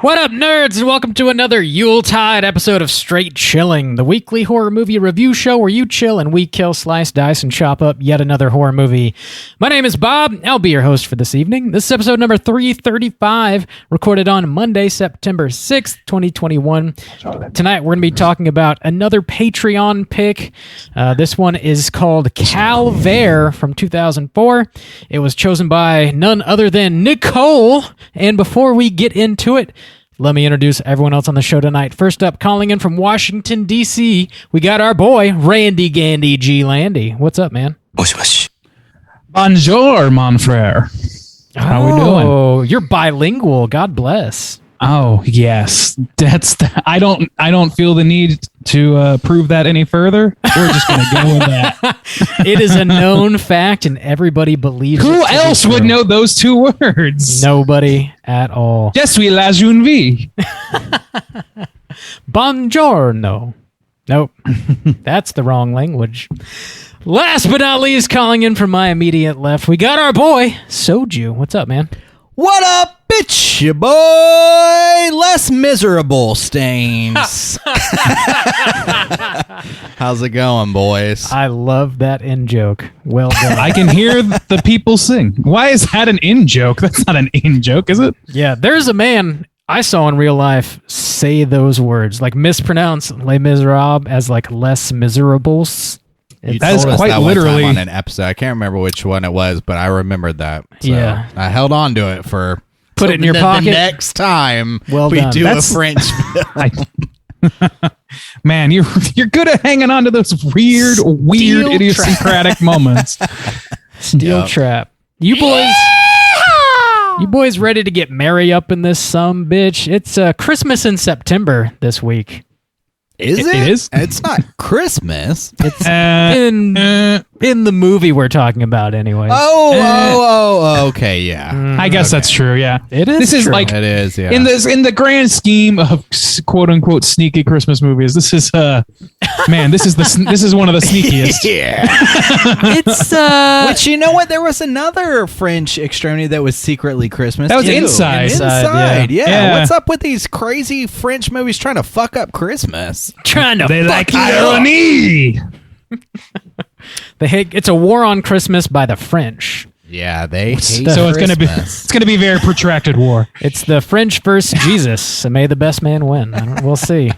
What up, nerds, and welcome to another Yuletide episode of Straight Chilling, the weekly horror movie review show where you chill and we kill, slice, dice, and chop up yet another horror movie. My name is Bob. I'll be your host for this evening. This is episode number 335, recorded on Monday, September 6th, 2021. Tonight, we're going to be talking about another Patreon pick. This one is called Calvaire from 2004. It was chosen by none other than Nicole. And before we get into it, let me introduce everyone else on the show tonight. First up, calling in from Washington, D.C., we got our boy, Randy Gandy G. Landy. What's up, man? Bonjour, mon frere. How we doing? Oh, you're bilingual. God bless. Oh, yes. I don't feel the need to prove that any further. We're just going to go with that. It is a known fact, and everybody believes it. Who else would know those two words? Nobody at all. Je suis la jeune vie. Buongiorno. Nope. That's the wrong language. Last but not least, calling in from my immediate left, we got our boy, Soju. What's up, man? What up, bitch, your boy? Less miserable stains. How's it going, boys? I love that in-joke. Well done. I can hear the people sing. Why is that an in-joke? That's not an in-joke, is it? Yeah, there's a man I saw in real life say those words, like mispronounce Les Miserables as like Les Miserables. That is quite that literally one time on an episode. I can't remember which one it was, but I remembered that. So yeah, I held on to it for put it in your pocket. The next time we done. do a French film. Man, you're good at hanging on to those weird idiosyncratic moments. Steel trap. You boys ready to get merry up in this bitch? It's Christmas in September this week. Is it? It is? It's not Christmas. It's in the movie we're talking about anyway. Oh, okay, yeah. I guess that's true, yeah. It is. This is true. like It is, yeah. in the grand scheme of quote unquote sneaky Christmas movies. This is this is one of the sneakiest. Yeah. It's Which, you know what? There was another French Extremity that was secretly Christmas. That was too. Inside. Inside, yeah. Yeah. What's up with these crazy French movies trying to fuck up Christmas? trying to They like fuck you up. irony. It's a war on Christmas by the French. Yeah, they hate So Christmas. it's gonna be a very protracted war. It's the French versus Jesus. So may the best man win. We'll see.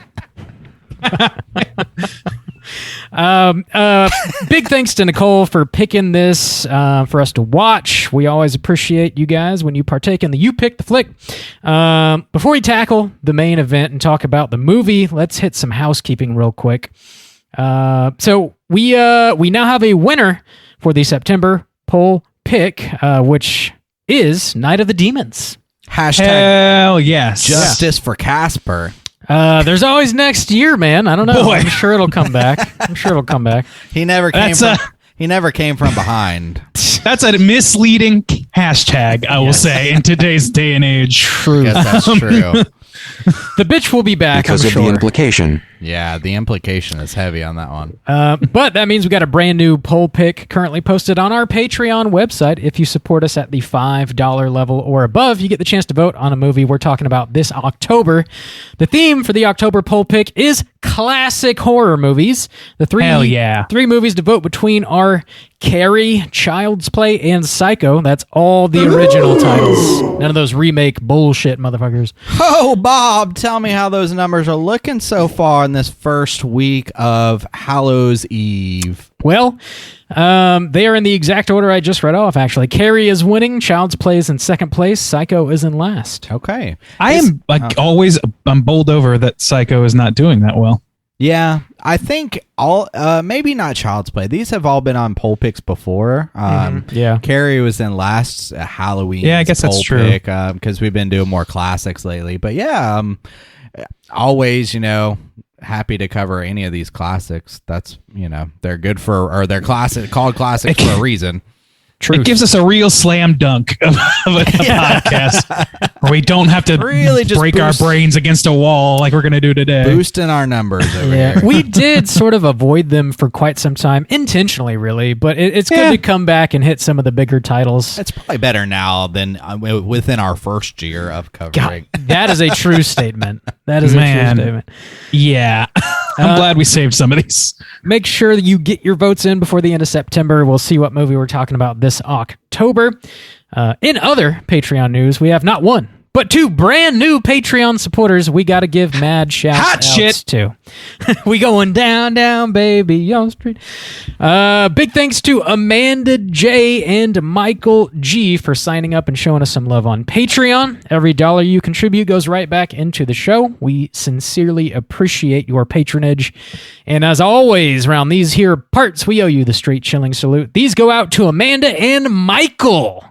Big thanks to Nicole for picking this for us to watch. We always appreciate you guys when you partake in the You Pick the Flick. Before we tackle the main event and talk about the movie, let's hit some housekeeping real quick. So we now have a winner for the September poll pick, which is Night of the Demons. Hashtag Hell yes. justice for Casper. There's always next year, man. I don't know. Boy. I'm sure it'll come back. He never came he never came from behind. That's a misleading hashtag, I will say, in today's day and age. True. Guess that's true. The bitch will be back, because I'm of sure. the implication. Yeah, the implication is heavy on that one. But that means we got a brand new poll pick currently posted on our Patreon website. If you support us at the $5 level or above, you get the chance to vote on a movie we're talking about this October. The theme for the October poll pick is classic horror movies. The Hell yeah. three movies to vote between are Carrie, Child's Play, and Psycho. That's all the original titles. None of those remake bullshit motherfuckers. Oh, Bob, tell me how those numbers are looking so far in this first week of Hallows Eve. Well, they are in the exact order I just read off, actually. Carrie is winning, Child's Play is in second place, Psycho is in last. Okay. I am I'm bowled over that Psycho is not doing that well. Yeah, I think maybe not Child's Play. These have all been on poll picks before. Yeah. Carrie was in last Halloween. Yeah, I guess that's true. Because we've been doing more classics lately. But yeah, always, happy to cover any of these classics. That's, they're good for, or they're called classics for a reason. Truth. It gives us a real slam dunk of a podcast where we don't have to Really just break our brains against a wall like we're going to do today. Boosting our numbers over here. We did sort of avoid them for quite some time, intentionally, really, but it's good to come back and hit some of the bigger titles. It's probably better now than within our first year of covering. God, that is a true statement. That is a true statement. Yeah. I'm glad we saved some of these. Make sure that you get your votes in before the end of September. We'll see what movie we're talking about this October. In other Patreon news, we have not one, but two brand new Patreon supporters we got to give mad shout-outs to. We going down, baby, on street. Big thanks to Amanda J. and Michael G. for signing up and showing us some love on Patreon. Every dollar you contribute goes right back into the show. We sincerely appreciate your patronage. And as always, around these here parts, we owe you the straight chilling salute. These go out to Amanda and Michael.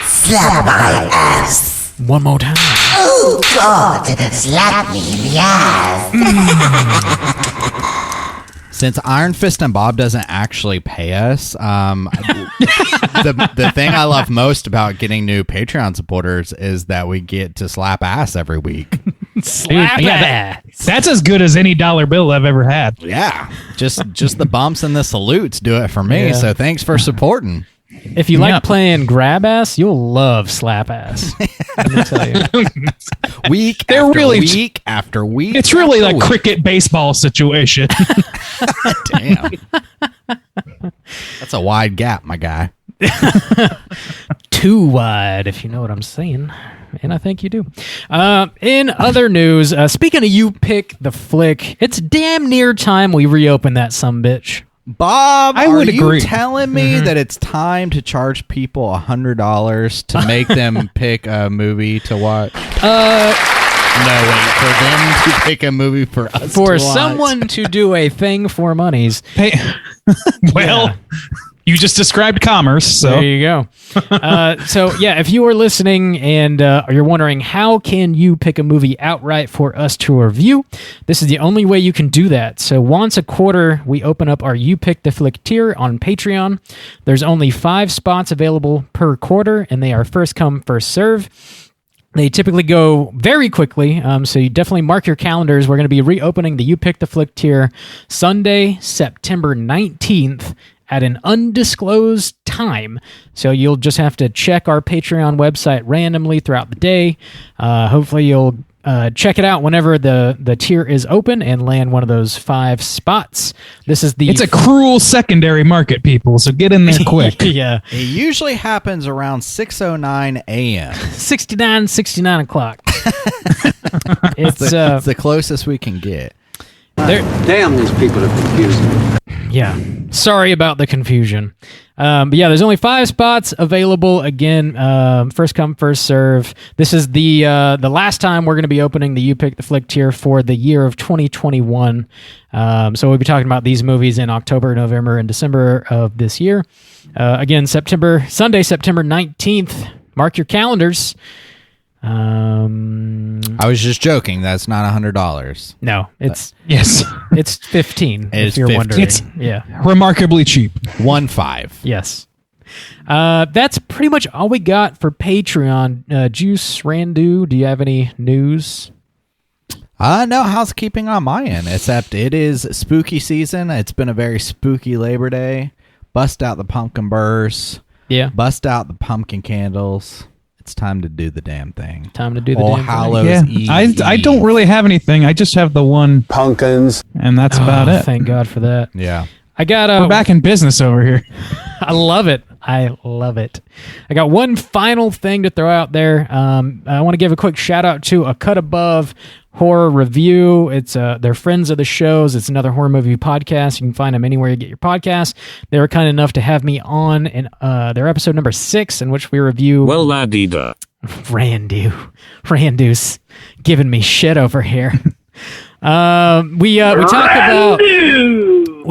Slap my ass. One more time. Oh, God, slap me in the ass. Since Iron Fist and Bob doesn't actually pay us, the thing I love most about getting new Patreon supporters is that we get to slap ass every week. Slap ass. That's as good as any dollar bill I've ever had. Yeah, just the bumps and the salutes do it for me. Yeah. So thanks for supporting. If you like playing grab ass, you'll love slap ass. Let me tell you. Week after week. It's really a cricket baseball situation. Damn. That's a wide gap, my guy. Too wide, if you know what I'm saying. And I think you do. In other news, speaking of You Pick the Flick, it's damn near time we reopen that sumbitch. Bob, I would agree. You telling me that it's time to charge people $100 to make them pick a movie to watch? No, wait, for them to pick a movie for us For to watch. someone to do a thing for monies. Hey, well, you just described commerce, so there you go. So yeah, if you are listening and you're wondering how can you pick a movie outright for us to review, this is the only way you can do that. So once a quarter, we open up our You Pick the Flick tier on Patreon. There's only 5 spots available per quarter, and they are first come, first serve. They typically go very quickly, so you definitely mark your calendars. We're going to be reopening the You Pick the Flick tier Sunday, September 19th at an undisclosed time. So you'll just have to check our Patreon website randomly throughout the day. Hopefully you'll check it out whenever the tier is open and land one of those 5 spots. It's a cruel secondary market, people, so get in there quick. Yeah. It usually happens around 6:09 a.m. 69 o'clock. It's the closest we can get. Damn, these people are confusing. Yeah. Sorry about the confusion. But yeah, there's only 5 spots available. Again, first come, first serve. This is the last time we're going to be opening the You Pick the Flick tier for the year of 2021. So we'll be talking about these movies in October, November, and December of this year. Again, Sunday, September 19th. Mark your calendars. I was just joking. That's not $100. No, it's Yes, it's 15. It is if you're 15. wondering. It's Yeah. remarkably cheap. 1.5. Yes. That's pretty much all we got for Patreon. Juice, Randu, do you have any news? No housekeeping on my end, except it is spooky season. It's been a very spooky Labor Day. Bust out the pumpkin burrs. Yeah. Bust out the pumpkin candles. It's time to do the damn thing. Time to do the All damn thing. Hallows Eve. I don't really have anything. I just have the one Pumpkins. and that's about it. Thank God for that. Yeah. I got We're back in business over here. I love it. I love it. I got one final thing to throw out there. I want to give a quick shout out to A Cut Above Horror Review. It's they're friends of the shows. It's another horror movie podcast. You can find them anywhere you get your podcasts. They were kind enough to have me on in their episode number 6, in which we review. Well, la-dee-da. Randu's giving me shit over here. We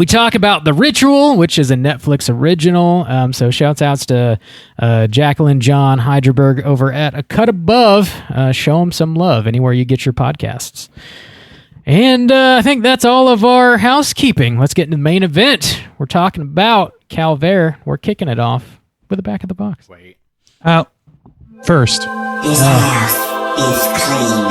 talk about The Ritual, which is a Netflix original. So shouts outs to Jacqueline John Hyderberg over at A Cut Above. Show them some love anywhere you get your podcasts. And I think that's all of our housekeeping. Let's get into the main event. We're talking about Calvaire. We're kicking it off. with the back of the box. Wait. First. This house is clean.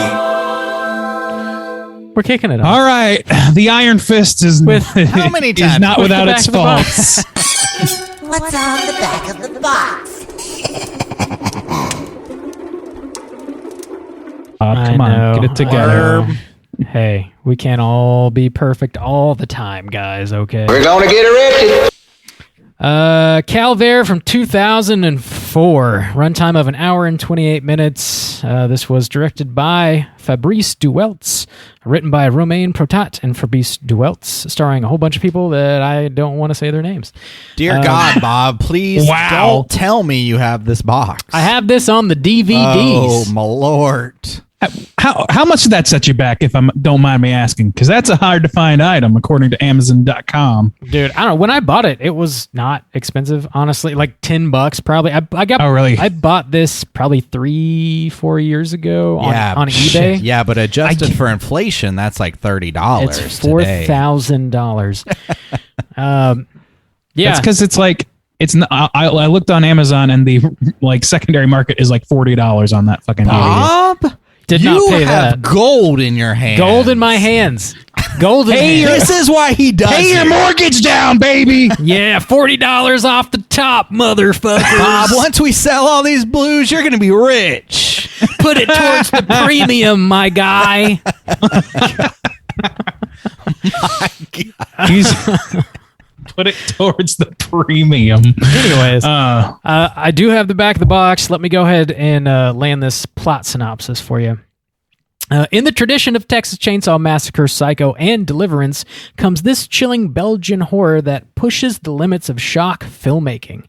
We're kicking it off. All right. The Iron Fist is How many times? is not With without the its back of the faults. What's on the back of the box? Come on, get it together. Hey, we can't all be perfect all the time, guys, okay? We're gonna get arrested. Calvaire from 2004. Runtime of 1 hour and 28 minutes. This was directed by Fabrice Dueltz. Written by Romain Protat and Fabrice Dueltz. Starring a whole bunch of people that I don't want to say their names. Dear God, Bob, please Wow. don't tell me you have this box. I have this on the DVDs. Oh, my Lord. How much did that set you back, if I don't mind me asking? Because that's a hard to find item, according to Amazon.com. Dude, I don't know. When I bought it, it was not expensive, honestly. Like $10 probably. I got. Oh, really? I bought this probably 3-4 years ago on eBay. Shit. Yeah, but adjusted for inflation, that's like $30. It's $4,000. Yeah, That's because it's like it's. I looked on Amazon, and the like secondary market is like $40 on that fucking DVD. Bob, did you not pay have that. gold in your hand. Gold in my hands. Gold in hands. This is why he does Pay your it. mortgage down, baby. Yeah, $40 off the top, motherfuckers. Bob, once we sell all these blues, you're going to be rich. Put it towards the premium, my guy. He's put it towards the premium. Anyways, I do have the back of the box. Let me go ahead and land this plot synopsis for you. In the tradition of Texas Chainsaw Massacre, Psycho, and Deliverance comes this chilling Belgian horror that pushes the limits of shock filmmaking.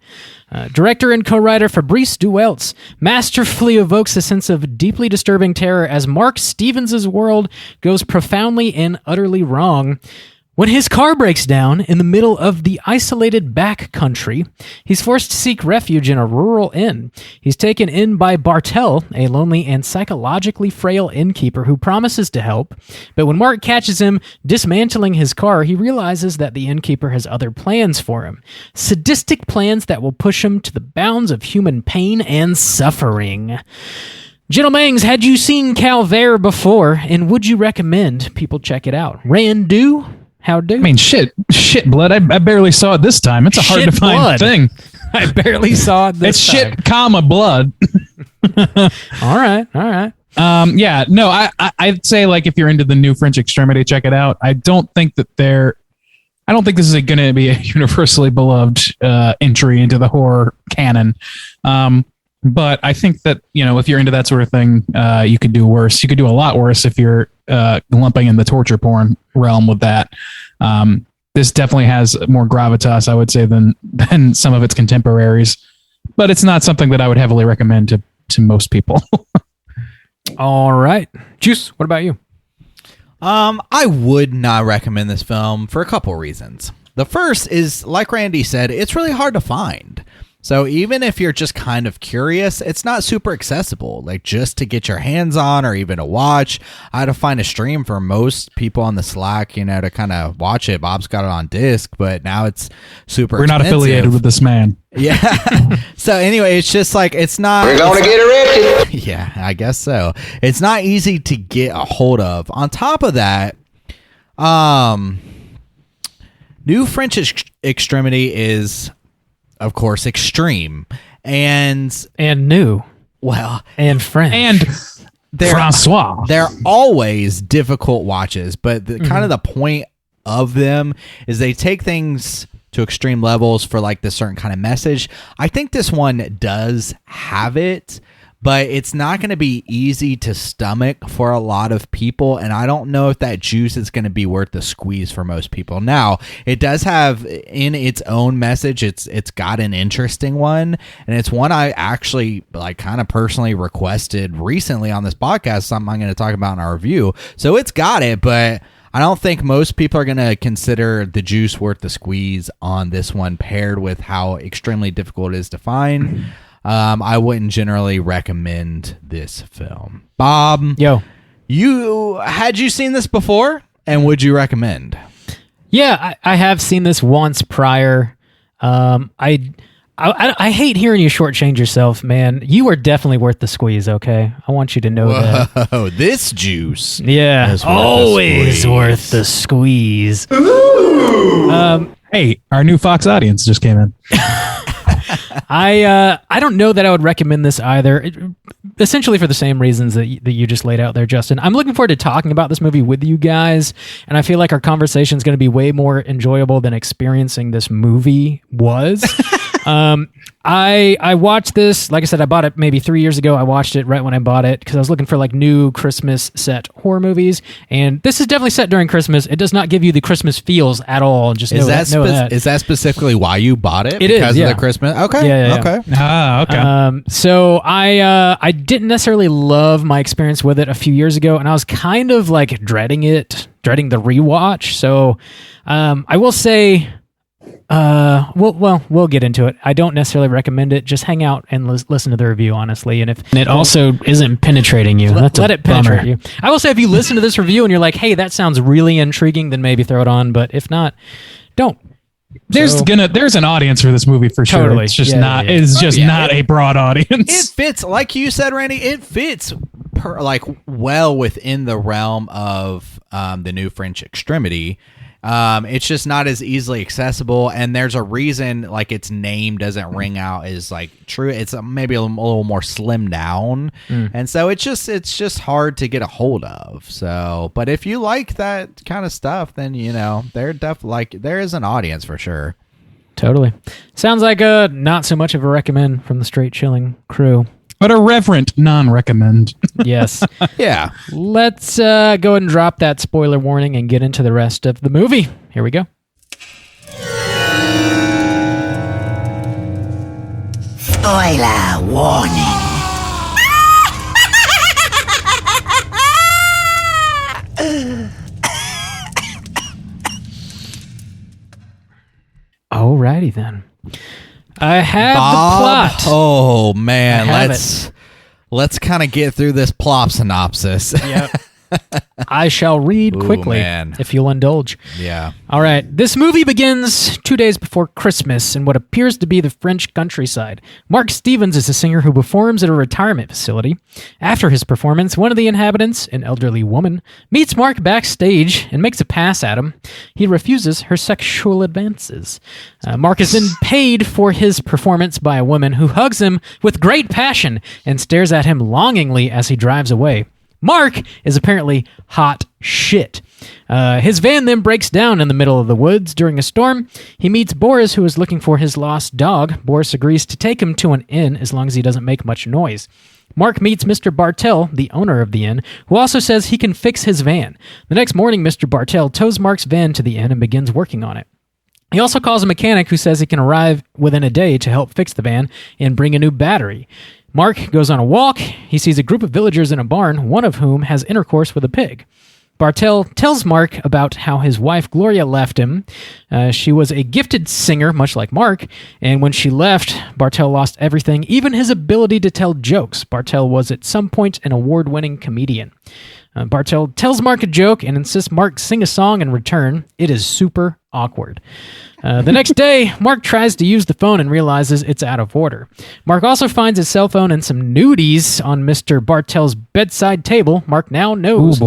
Director and co-writer Fabrice Dueltz masterfully evokes a sense of deeply disturbing terror as Marc Stevens' world goes profoundly and utterly wrong. When his car breaks down in the middle of the isolated back country, he's forced to seek refuge in a rural inn. He's taken in by Bartel, a lonely and psychologically frail innkeeper who promises to help. But when Mark catches him dismantling his car, he realizes that the innkeeper has other plans for him. Sadistic plans that will push him to the bounds of human pain and suffering. Gentlemangs, had you seen Calvaire before, and would you recommend people check it out? Randu? How do? I mean, shit, blood. I barely saw it this time. It's a hard to find blood. thing. I barely saw it this It's time. shit, comma, blood. All right. Yeah, no, I'd say like if you're into the new French Extremity, check it out. I don't think this is going to be a universally beloved entry into the horror canon. But I think that, if you're into that sort of thing, you could do worse. You could do a lot worse if you're lumping in the torture porn realm with that. This definitely has more gravitas, I would say, than some of its contemporaries. But it's not something that I would heavily recommend to most people. All right. Juice, what about you? I would not recommend this film for a couple reasons. The first is, like Randy said, it's really hard to find. So even if you're just kind of curious, it's not super accessible. Like just to get your hands on or even to watch, I had to find a stream for most people on the Slack, to kind of watch it. Bob's got it on disc, but now it's super We're not expensive. affiliated with this man. Yeah. So anyway, it's just like, it's not... We're gonna get arrested. Yeah, I guess so. It's not easy to get a hold of. On top of that, new French Extremity is... of course, extreme and new, well, and French, and Francois. They're always difficult watches, but kind of the point of them is they take things to extreme levels for like this certain kind of message. I think this one does have it, but it's not going to be easy to stomach for a lot of people, and I don't know if that juice is going to be worth the squeeze for most people. Now, it does have in its own message, it's got an interesting one, and it's one I actually like kind of personally requested recently on this podcast, something I'm going to talk about in our review. So it's got it, but I don't think most people are going to consider the juice worth the squeeze on this one, paired with how extremely difficult it is to find. I wouldn't generally recommend this film. Bob, had you seen this before, and would you recommend? Yeah, I have seen this once prior. I I hate hearing you shortchange yourself, man. You are definitely worth the squeeze, okay? I want you to know that. Whoa, this juice. Yeah, is worth the always squeeze. worth the squeeze. Hey, our new Fox audience just came in. I don't know that I would recommend this either. Essentially for the same reasons that you just laid out there, Justin. I'm looking forward to talking about this movie with you guys, and I feel like our conversation is going to be way more enjoyable than experiencing this movie was. I watched this, like I said, I bought it maybe 3 years ago. I watched it right when I bought it because I was looking for like new Christmas set horror movies, and this is definitely set during Christmas. It does not give you the Christmas feels at all. Just know that. Is that specifically why you bought it? It because is, of yeah. the Christmas. Okay. Yeah. Okay. Ah, okay. So I didn't necessarily love my experience with it a few years ago, and I was kind of like dreading the rewatch. So I will say, we'll get into it. I don't necessarily recommend it. Just hang out and listen to the review, honestly. And if it also isn't penetrating you, let it penetrate you. I will say, if you listen to this review and you're like, "Hey, that sounds really intriguing," then maybe throw it on. But if not, don't. There's an audience for this movie for sure. Totally. It's just Yeah, not. yeah, yeah. It's just not a broad audience. It fits, like you said, Randy. It fits well within the realm of the new French Extremity. It's just not as easily accessible, and there's a reason like its name doesn't ring out as like true. It's maybe a little more slimmed down, and so it's just hard to get a hold of. So, but if you like that kind of stuff, then there is an audience for sure. Totally. Sounds like not so much of a recommend from the Straight Chilling crew. But a reverent non-recommend. Yes. Yeah. Let's go ahead and drop that spoiler warning and get into the rest of the movie. Here we go. Spoiler warning. Alrighty then. I have Bob, the plot. oh man, I have let's kind of get through this plot synopsis. Yep. I shall read Ooh, quickly, man. if you'll indulge. Yeah. All right. This movie begins 2 days before Christmas in what appears to be the French countryside. Marc Stevens is a singer who performs at a retirement facility. After his performance, one of the inhabitants, an elderly woman, meets Marc backstage and makes a pass at him. He refuses her sexual advances. Marc is then paid for his performance by a woman who hugs him with great passion and stares at him longingly as he drives away. Marc is apparently hot shit. His van then breaks down in the middle of the woods during a storm. He meets Boris, who is looking for his lost dog. Boris agrees to take him to an inn as long as he doesn't make much noise. Marc meets Mr. Bartel, the owner of the inn, who also says he can fix his van. The next morning, Mr. Bartel tows Marc's van to the inn and begins working on it. He also calls a mechanic who says he can arrive within a day to help fix the van and bring a new battery. Marc goes on a walk. He sees a group of villagers in a barn, one of whom has intercourse with a pig. Bartel tells Marc about how his wife Gloria left him. She was a gifted singer, much like Marc, and when she left, Bartel lost everything, even his ability to tell jokes. Bartel was at some point an award-winning comedian. Bartel tells Marc a joke and insists Marc sing a song in return. It is super awkward. The next day, Marc tries to use the phone and realizes it's out of order. Marc also finds his cell phone and some nudies on Mr. Bartel's bedside table. Marc now knows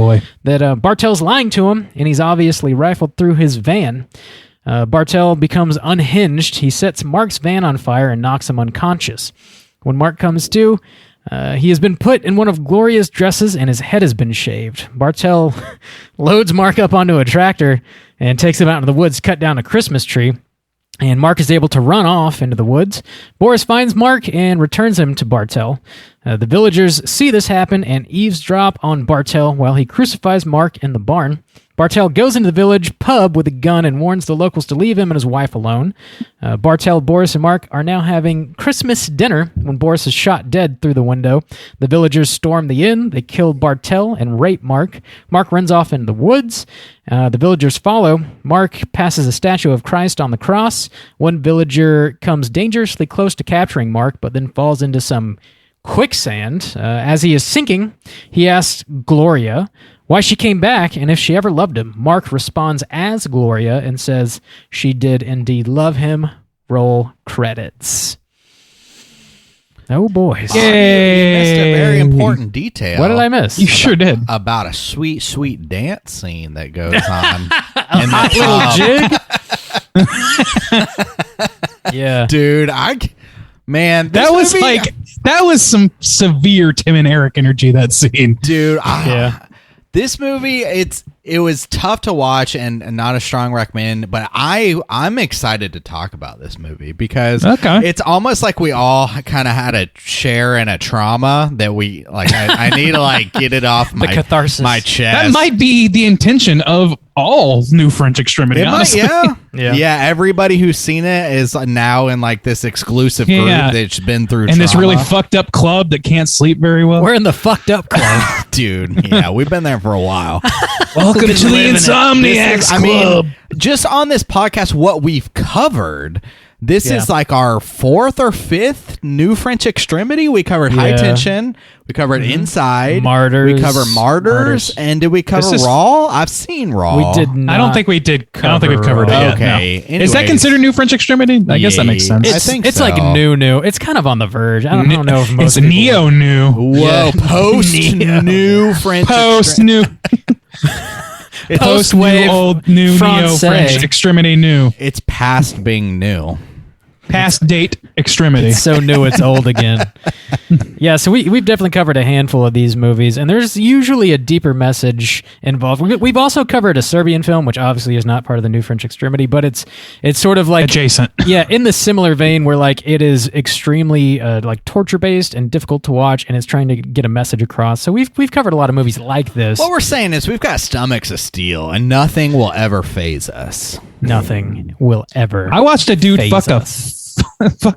that Bartel's lying to him, and he's obviously rifled through his van. Bartel becomes unhinged. He sets Marc's van on fire and knocks him unconscious. When Marc comes to, he has been put in one of Gloria's dresses and his head has been shaved. Bartel loads Marc up onto a tractor and takes him out into the woods to cut down a Christmas tree. And Marc is able to run off into the woods. Boris finds Marc and returns him to Bartel. The villagers see this happen and eavesdrop on Bartel while he crucifies Marc in the barn. Bartel goes into the village pub with a gun and warns the locals to leave him and his wife alone. Bartel, Boris, and Marc are now having Christmas dinner when Boris is shot dead through the window. The villagers storm the inn. They kill Bartel and rape Marc. Marc runs off into the woods. The villagers follow. Marc passes a statue of Christ on the cross. One villager comes dangerously close to capturing Marc, but then falls into some quicksand. As he is sinking, he asks Gloria why she came back and if she ever loved him. Marc responds as Gloria and says she did indeed love him. Roll credits. Oh, boys. You missed a very important detail. What did I miss? You sure did. About a sweet, sweet dance scene that goes on. A hot little jig? Yeah. Dude, man, this That was movie- that was some severe Tim and Eric energy, that scene. dude. Yeah. This movie, it was tough to watch and not a strong recommend, but I'm excited to talk about this movie because it's almost like we all kind of had a share in a trauma that we like. I need to like get it off my catharsis. my chest. That might be the intention of all new French Extremity, It might, honestly. yeah. Everybody who's seen it is now in like this exclusive group that's been through and this really trauma. fucked up club that can't sleep very well. We're in the fucked up club. Dude, yeah, we've been there for a while. Welcome to the Insomniacs I Club. mean, just on this podcast, what we've covered, this is like our 4th or 5th new French Extremity. We covered High Tension. We covered Inside. Martyrs. We covered Martyrs. And did we cover Raw? I've seen Raw. We did not. I don't think we did. I don't think we've covered it yet. Okay. No. Is that Anyways. considered new French Extremity? I guess that makes sense. I think it's so. like new. It's kind of on the verge. I don't know if most It's people- neo new. Whoa, post new French Post new. Post new Post-wave old new neo Francais. French Extremity new. It's past being new. Past date Extremity. It's so new it's old again. Yeah, so we've definitely covered a handful of these movies, and there's usually a deeper message involved. We've also covered a Serbian film, which obviously is not part of the new French Extremity, but it's sort of like Adjacent. Yeah, in the similar vein where like it is extremely like torture based and difficult to watch, and it's trying to get a message across. So we've covered a lot of movies like this. What we're saying is we've got stomachs of steel, and nothing will ever phase us. Nothing will ever. I watched a dude phase fuck us.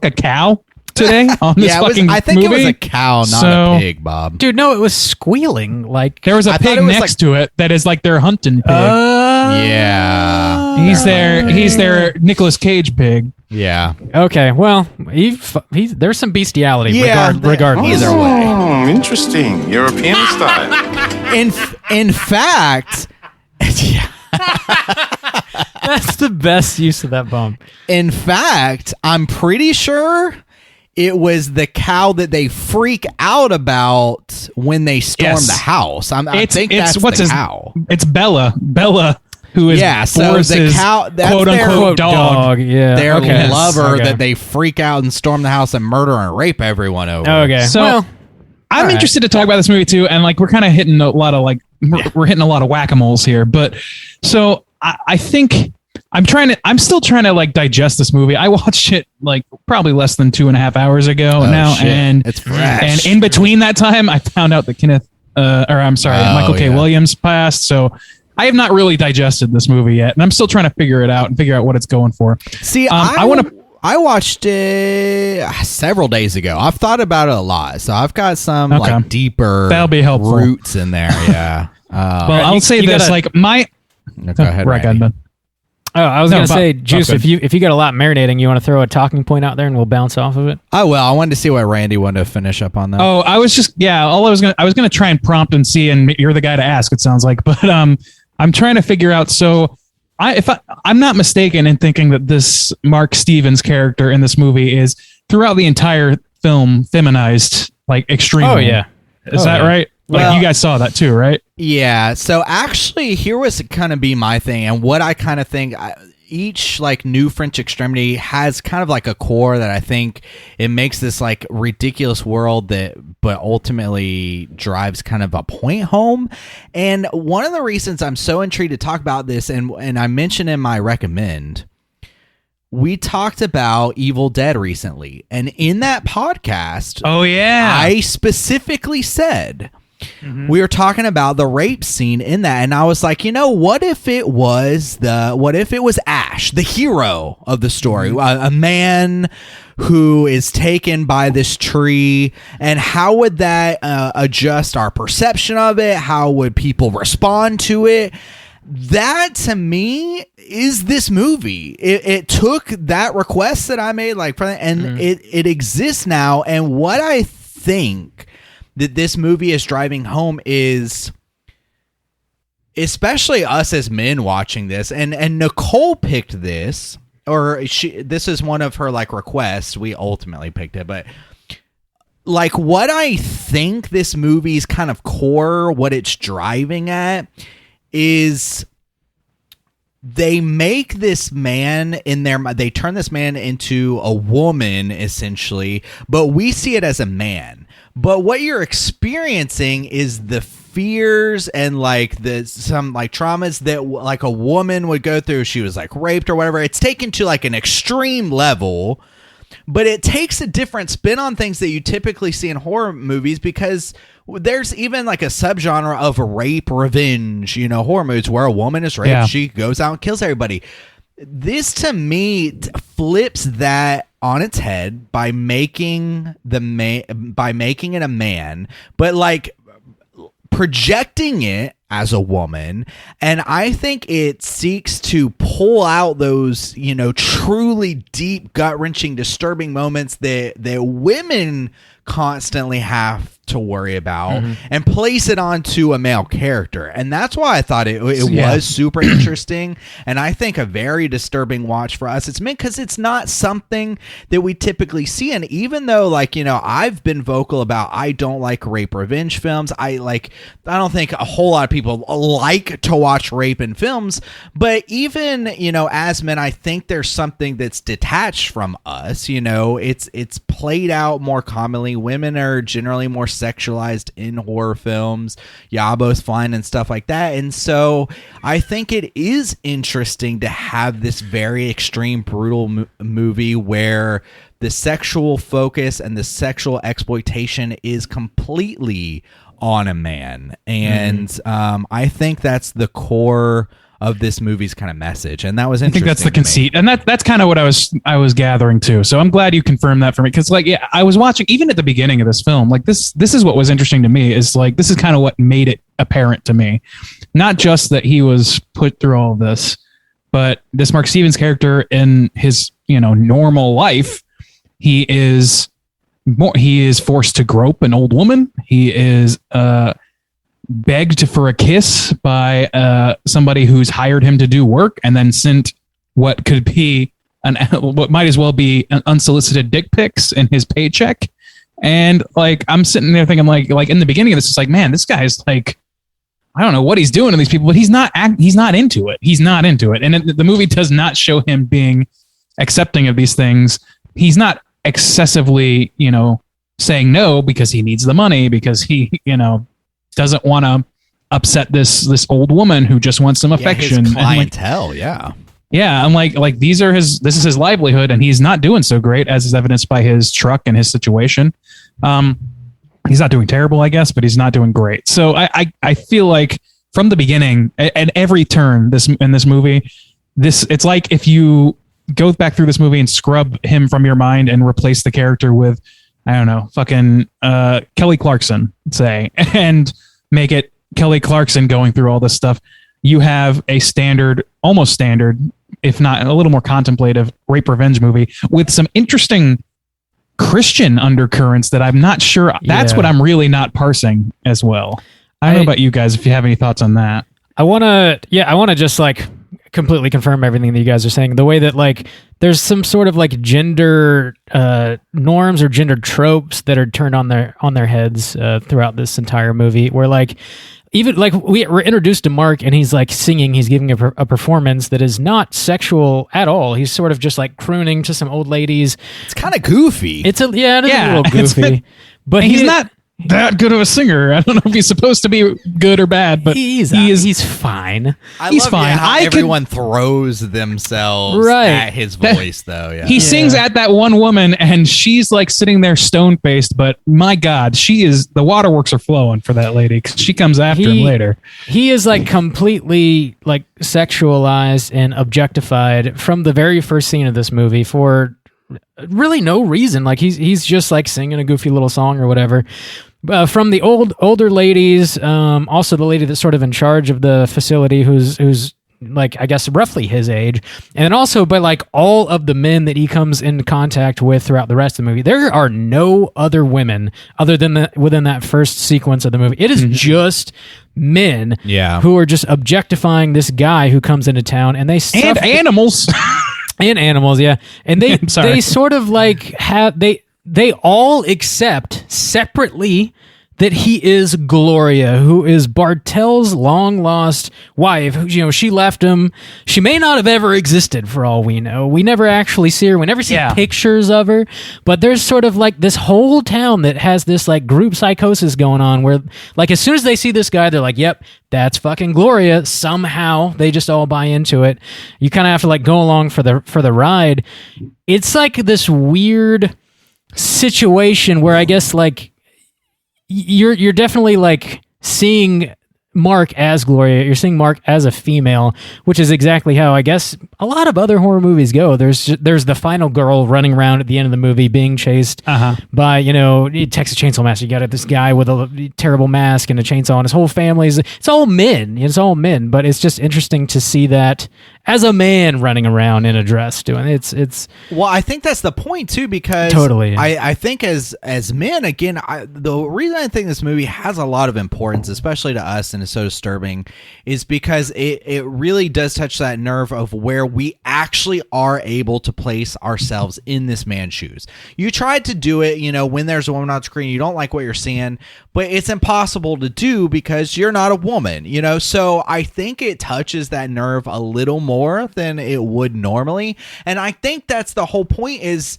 a cow today on this Yeah, fucking I think movie. it was a cow, not So- a pig, Bob. Dude, no, it was squealing like There was a I thought pig it was next to it that is like their hunting pig. Yeah. he's their Nicolas Cage pig. Yeah. Okay, well, there's some bestiality regardless. Either way. Interesting. European style. In fact, yeah. That's the best use of that bump. In fact, I'm pretty sure it was the cow that they freak out about when they storm Yes. the house. I think it's that's what's the his cow. It's Bella, who is So Boris's the cow, that's quote their, unquote dog. Yeah. their okay. lover Okay. that they freak out and storm the house and murder and rape everyone over. Okay. So well, I'm all right. interested to talk about this movie too, and like we're kind of hitting a lot of like we're hitting a lot of whack-a-moles here. But so I think I'm still trying to like digest this movie. I watched it like probably less than 2.5 hours ago now, shit. and It's fresh. And in between that time, I found out that Michael K. yeah. Williams passed. So I have not really digested this movie yet, and I'm still trying to figure it out and figure out what it's going for. See, I want to. I watched it several days ago. I've thought about it a lot, so I've got some like deeper That'll be helpful. roots in there. Yeah. Well, I'll say you this: gotta- like my. Go ahead, Right, Randy. Ben. Oh, I was No, gonna say, Bob, Juice. good. If you got a lot marinating, you want to throw a talking point out there, and we'll bounce off of it. Oh well, I wanted to see what Randy wanted to finish up on that. Oh, I was just all I was gonna try and prompt and see, and you're the guy to ask. It sounds like, but I'm trying to figure out. So, I'm not mistaken in thinking that this Mark Stevens character in this movie is throughout the entire film feminized, like extremely. Oh yeah. Is that right? Like Well- you guys saw that too, right? Yeah. So actually, here was kind of be my thing, and what I kind of think. Each like new French Extremity has kind of like a core that I think it makes this like ridiculous world but ultimately drives kind of a point home. And one of the reasons I'm so intrigued to talk about this, and I mentioned in my recommend, we talked about Evil Dead recently, and in that podcast, Oh yeah. I specifically said we were talking about the rape scene in that, and I was like, what if it was Ash, the hero of the story, a man who is taken by this tree, and how would that adjust our perception of it? How would people respond to it? That to me is this movie. It took that request that I made, and it exists now. And what I think that this movie is driving home is, especially us as men watching this, and Nicole picked this, or this is one of her like requests. We ultimately picked it, but like what I think this movie's kind of core, what it's driving at, is they make this man they turn this man into a woman essentially, but we see it as a man. But what you're experiencing is the fears and like some like traumas that like a woman would go through if she was like raped or whatever. It's taken to like an extreme level, but it takes a different spin on things that you typically see in horror movies, because there's even like a subgenre of rape revenge, horror movies where a woman is raped, she goes out and kills everybody. This to me flips that on its head by making it a man, but like projecting it as a woman. And I think it seeks to pull out those, truly deep, gut-wrenching, disturbing moments that women constantly have to worry about and place it onto a male character. And that's why I thought it was super interesting, and I think a very disturbing watch for us. It's meant because it's not something that we typically see. And even though I've been vocal about I don't like rape revenge films, I don't think a whole lot of people like to watch rape in films, but even as men, I think there's something that's detached from us. It's played out more commonly. Women are generally more sexualized in horror films, Yabo's fine and stuff like that. And so I think it is interesting to have this very extreme, brutal movie where the sexual focus and the sexual exploitation is completely on a man. And I think that's the core of this movie's kind of message, and that was interesting. I think that's the conceit, and that's kind of what I was gathering too. So I'm glad you confirmed that for me, because I was watching even at the beginning of this film. This is what was interesting to me, is this is kind of what made it apparent to me, not just that he was put through all of this, but this Mark Stevens character in his normal life, he is forced to grope an old woman. He is begged for a kiss by somebody who's hired him to do work, and then sent what could be what might as well be an unsolicited dick pics in his paycheck. And I'm sitting there thinking in the beginning of this, it's man, this guy's I don't know what he's doing to these people, but he's not into it. He's not into it. And the movie does not show him being accepting of these things. He's not excessively, saying no because he needs the money, because he, doesn't want to upset this old woman who just wants some affection. His clientele, I'm this is his livelihood, and he's not doing so great, as is evidenced by his truck and his situation. He's not doing terrible, I guess, but he's not doing great. So I feel like from the beginning, at every turn in this movie, it's like if you go back through this movie and scrub him from your mind and replace the character with, I don't know, fucking Kelly Clarkson, say, and make it Kelly Clarkson going through all this stuff. You have a almost standard, if not a little more contemplative, rape revenge movie with some interesting Christian undercurrents that I'm not sure. That's what I'm really not parsing as well. I don't know about you guys, if you have any thoughts on that. I want to just completely confirm everything that you guys are saying. The way that there's some sort of gender norms or gender tropes that are turned on their heads throughout this entire movie, where even we're introduced to Mark, and he's singing, he's giving a performance that is not sexual at all. He's sort of just crooning to some old ladies. It's kind of goofy. It is a little goofy, but he's not that good of a singer. I don't know if he's supposed to be good or bad, but he's fine. He's fine. How everyone throws themselves at his voice, though. Yeah. He sings at that one woman, and she's sitting there stone faced. But my God, the waterworks are flowing for that lady, because she comes after him later. He is completely sexualized and objectified from the very first scene of this movie for really no reason. He's just singing a goofy little song or whatever. From the older ladies, also the lady that's sort of in charge of the facility, who's I guess roughly his age, and then also by all of the men that he comes into contact with throughout the rest of the movie. There are no other women other than within that first sequence of the movie. It is just men who are just objectifying this guy who comes into town, and animals. And animals, yeah. And they sort of they all accept separately that he is Gloria, who is Bartel's long-lost wife. You know, she left him. She may not have ever existed, for all we know. We never actually see her. We never see pictures of her. But there's sort of like this whole town that has this like group psychosis going on where, like, as soon as they see this guy, they're like, yep, that's fucking Gloria. Somehow they just all buy into it. You kind of have to like go along for the ride. It's like this weird situation where I guess like you're definitely like seeing Marc as Gloria. You're seeing Marc as a female, which is exactly how I guess a lot of other horror movies go. There's the final girl running around at the end of the movie being chased by, you know, Texas Chainsaw Massacre. You got this guy with a terrible mask and a chainsaw, and his whole family's it's all men. It's all men, but it's just interesting to see that as a man running around in a dress doing it's. Well, I think that's the point too, because totally. I think as men, again, the reason I think this movie has a lot of importance, especially to us, and is so disturbing, is because it really does touch that nerve of where we actually are able to place ourselves in this man's shoes. You tried to do it, you know, when there's a woman on screen, you don't like what you're seeing, but it's impossible to do because you're not a woman, you know. So I think it touches that nerve a little more than it would normally, and I think that's the whole point is,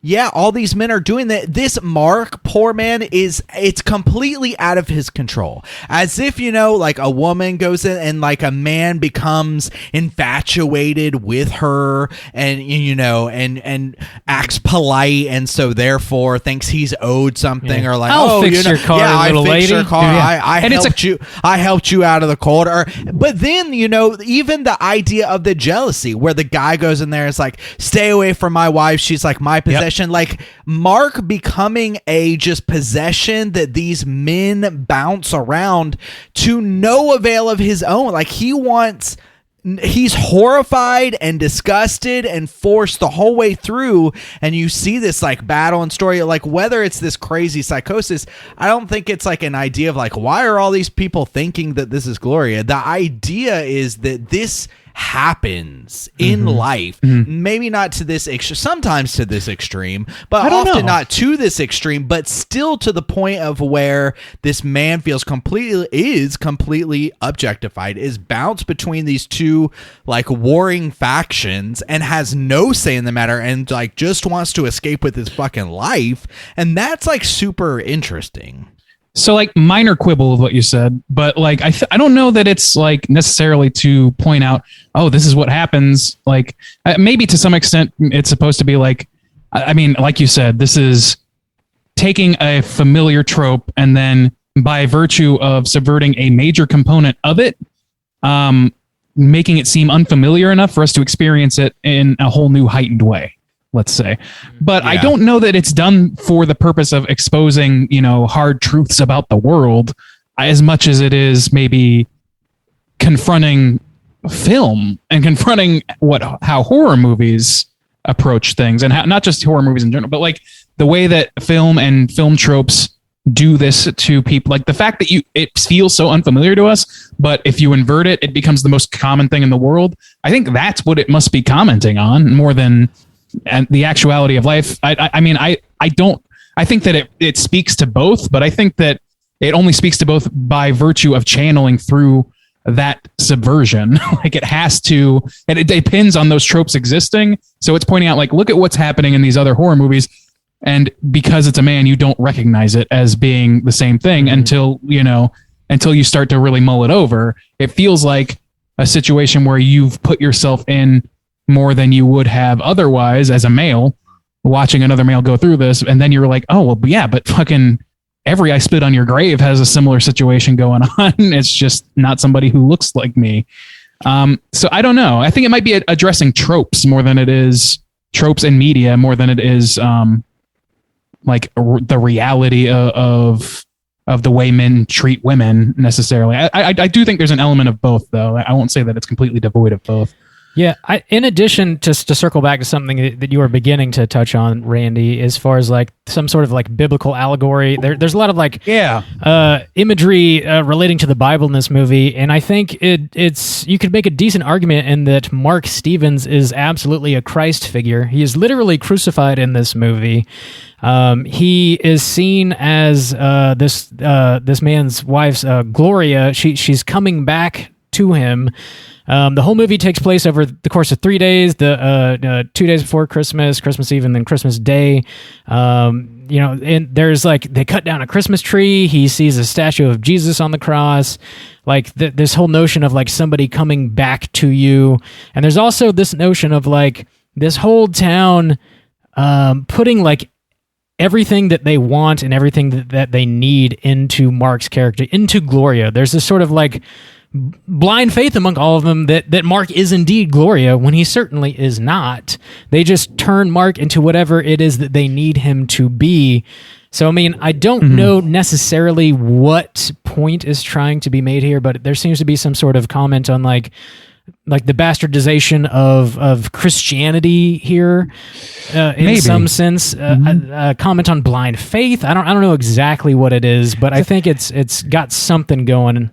yeah, all these men are doing that. This Marc, poor man, it's completely out of his control. As if, you know, like a woman goes in and like a man becomes infatuated with her and, you know, and acts polite, and so therefore thinks he's owed something, or like, I'll fix you know, your car, yeah, little I fixed lady. your car. Yeah. I helped you out of the cold. But then, you know, even the idea of the jealousy where the guy goes in there and is like, stay away from my wife. She's like my possession. Like Marc becoming a just possession that these men bounce around to no avail of his own. Like he's horrified and disgusted and forced the whole way through, and you see this like battle and story, like whether it's this crazy psychosis. I don't think it's like an idea of like, why are all these people thinking that this is Gloria? The idea is that this happens in life, maybe not to this sometimes to this extreme, but often not to this extreme, but still to the point of where this man feels completely objectified, is bounced between these two like warring factions, and has no say in the matter, and like just wants to escape with his fucking life. And that's like super interesting. So like minor quibble with what you said, but like I don't know that it's like necessarily to point out, oh, this is what happens. Like maybe to some extent it's supposed to be like, I mean, like you said, this is taking a familiar trope and then by virtue of subverting a major component of it, making it seem unfamiliar enough for us to experience it in a whole new heightened way, let's say. But I don't know that it's done for the purpose of exposing, you know, hard truths about the world as much as it is maybe confronting film and confronting how horror movies approach things, and how, not just horror movies in general, but like the way that film and film tropes do this to people. Like the fact that it feels so unfamiliar to us, but if you invert it, it becomes the most common thing in the world. I think that's what it must be commenting on more than the actuality of life. I mean, I think that it speaks to both, but I think that it only speaks to both by virtue of channeling through that subversion. Like it has to, and it depends on those tropes existing. So it's pointing out like, look at what's happening in these other horror movies. And because it's a man, you don't recognize it as being the same thing until you start to really mull it over. It feels like a situation where you've put yourself in more than you would have otherwise as a male watching another male go through this. And then you're like, oh, well, yeah, but fucking every I Spit on Your Grave has a similar situation going on. It's just not somebody who looks like me. So I don't know. I think it might be addressing tropes more than it is tropes in media, more than it is like the reality of the way men treat women necessarily. I do think there's an element of both, though. I won't say that it's completely devoid of both. Yeah, in addition, just to circle back to something that you were beginning to touch on, Randy, as far as like some sort of like biblical allegory, there's a lot of like imagery relating to the Bible in this movie, and I think it's you could make a decent argument in that Mark Stevens is absolutely a Christ figure. He is literally crucified in this movie. He is seen as this man's wife's Gloria. She's coming back to him. The whole movie takes place over the course of 3 days, the 2 days before Christmas, Christmas Eve, and then Christmas Day. And there's like, they cut down a Christmas tree. He sees a statue of Jesus on the cross. Like this whole notion of like somebody coming back to you. And there's also this notion of like this whole town putting like everything that they want and everything that they need into Mark's character, into Gloria. There's this sort of like blind faith among all of them that Mark is indeed Gloria when he certainly is not. They just turn Mark into whatever it is that they need him to be. So, I mean, I don't know necessarily what point is trying to be made here, but there seems to be some sort of comment on like the bastardization of Christianity here, in some sense. A comment on blind faith. I don't know exactly what it is, but I think it's got something going.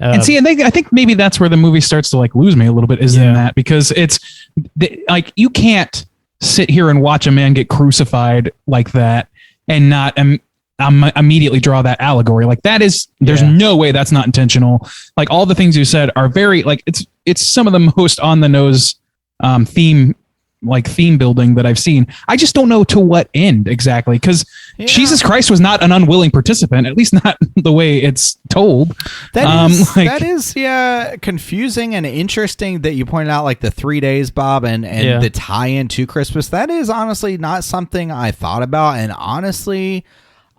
I think maybe that's where the movie starts to like lose me a little bit, in that, because it's like you can't sit here and watch a man get crucified like that and not immediately draw that allegory. Like that is, there's no way that's not intentional. Like all the things you said are very like it's some of the most on the nose theme building that I've seen. I just don't know to what end exactly, because Jesus Christ was not an unwilling participant, at least not the way it's told. That is confusing and interesting that you pointed out like the 3 days, Bob, and the tie-in to Christmas. That is honestly not something I thought about, and honestly,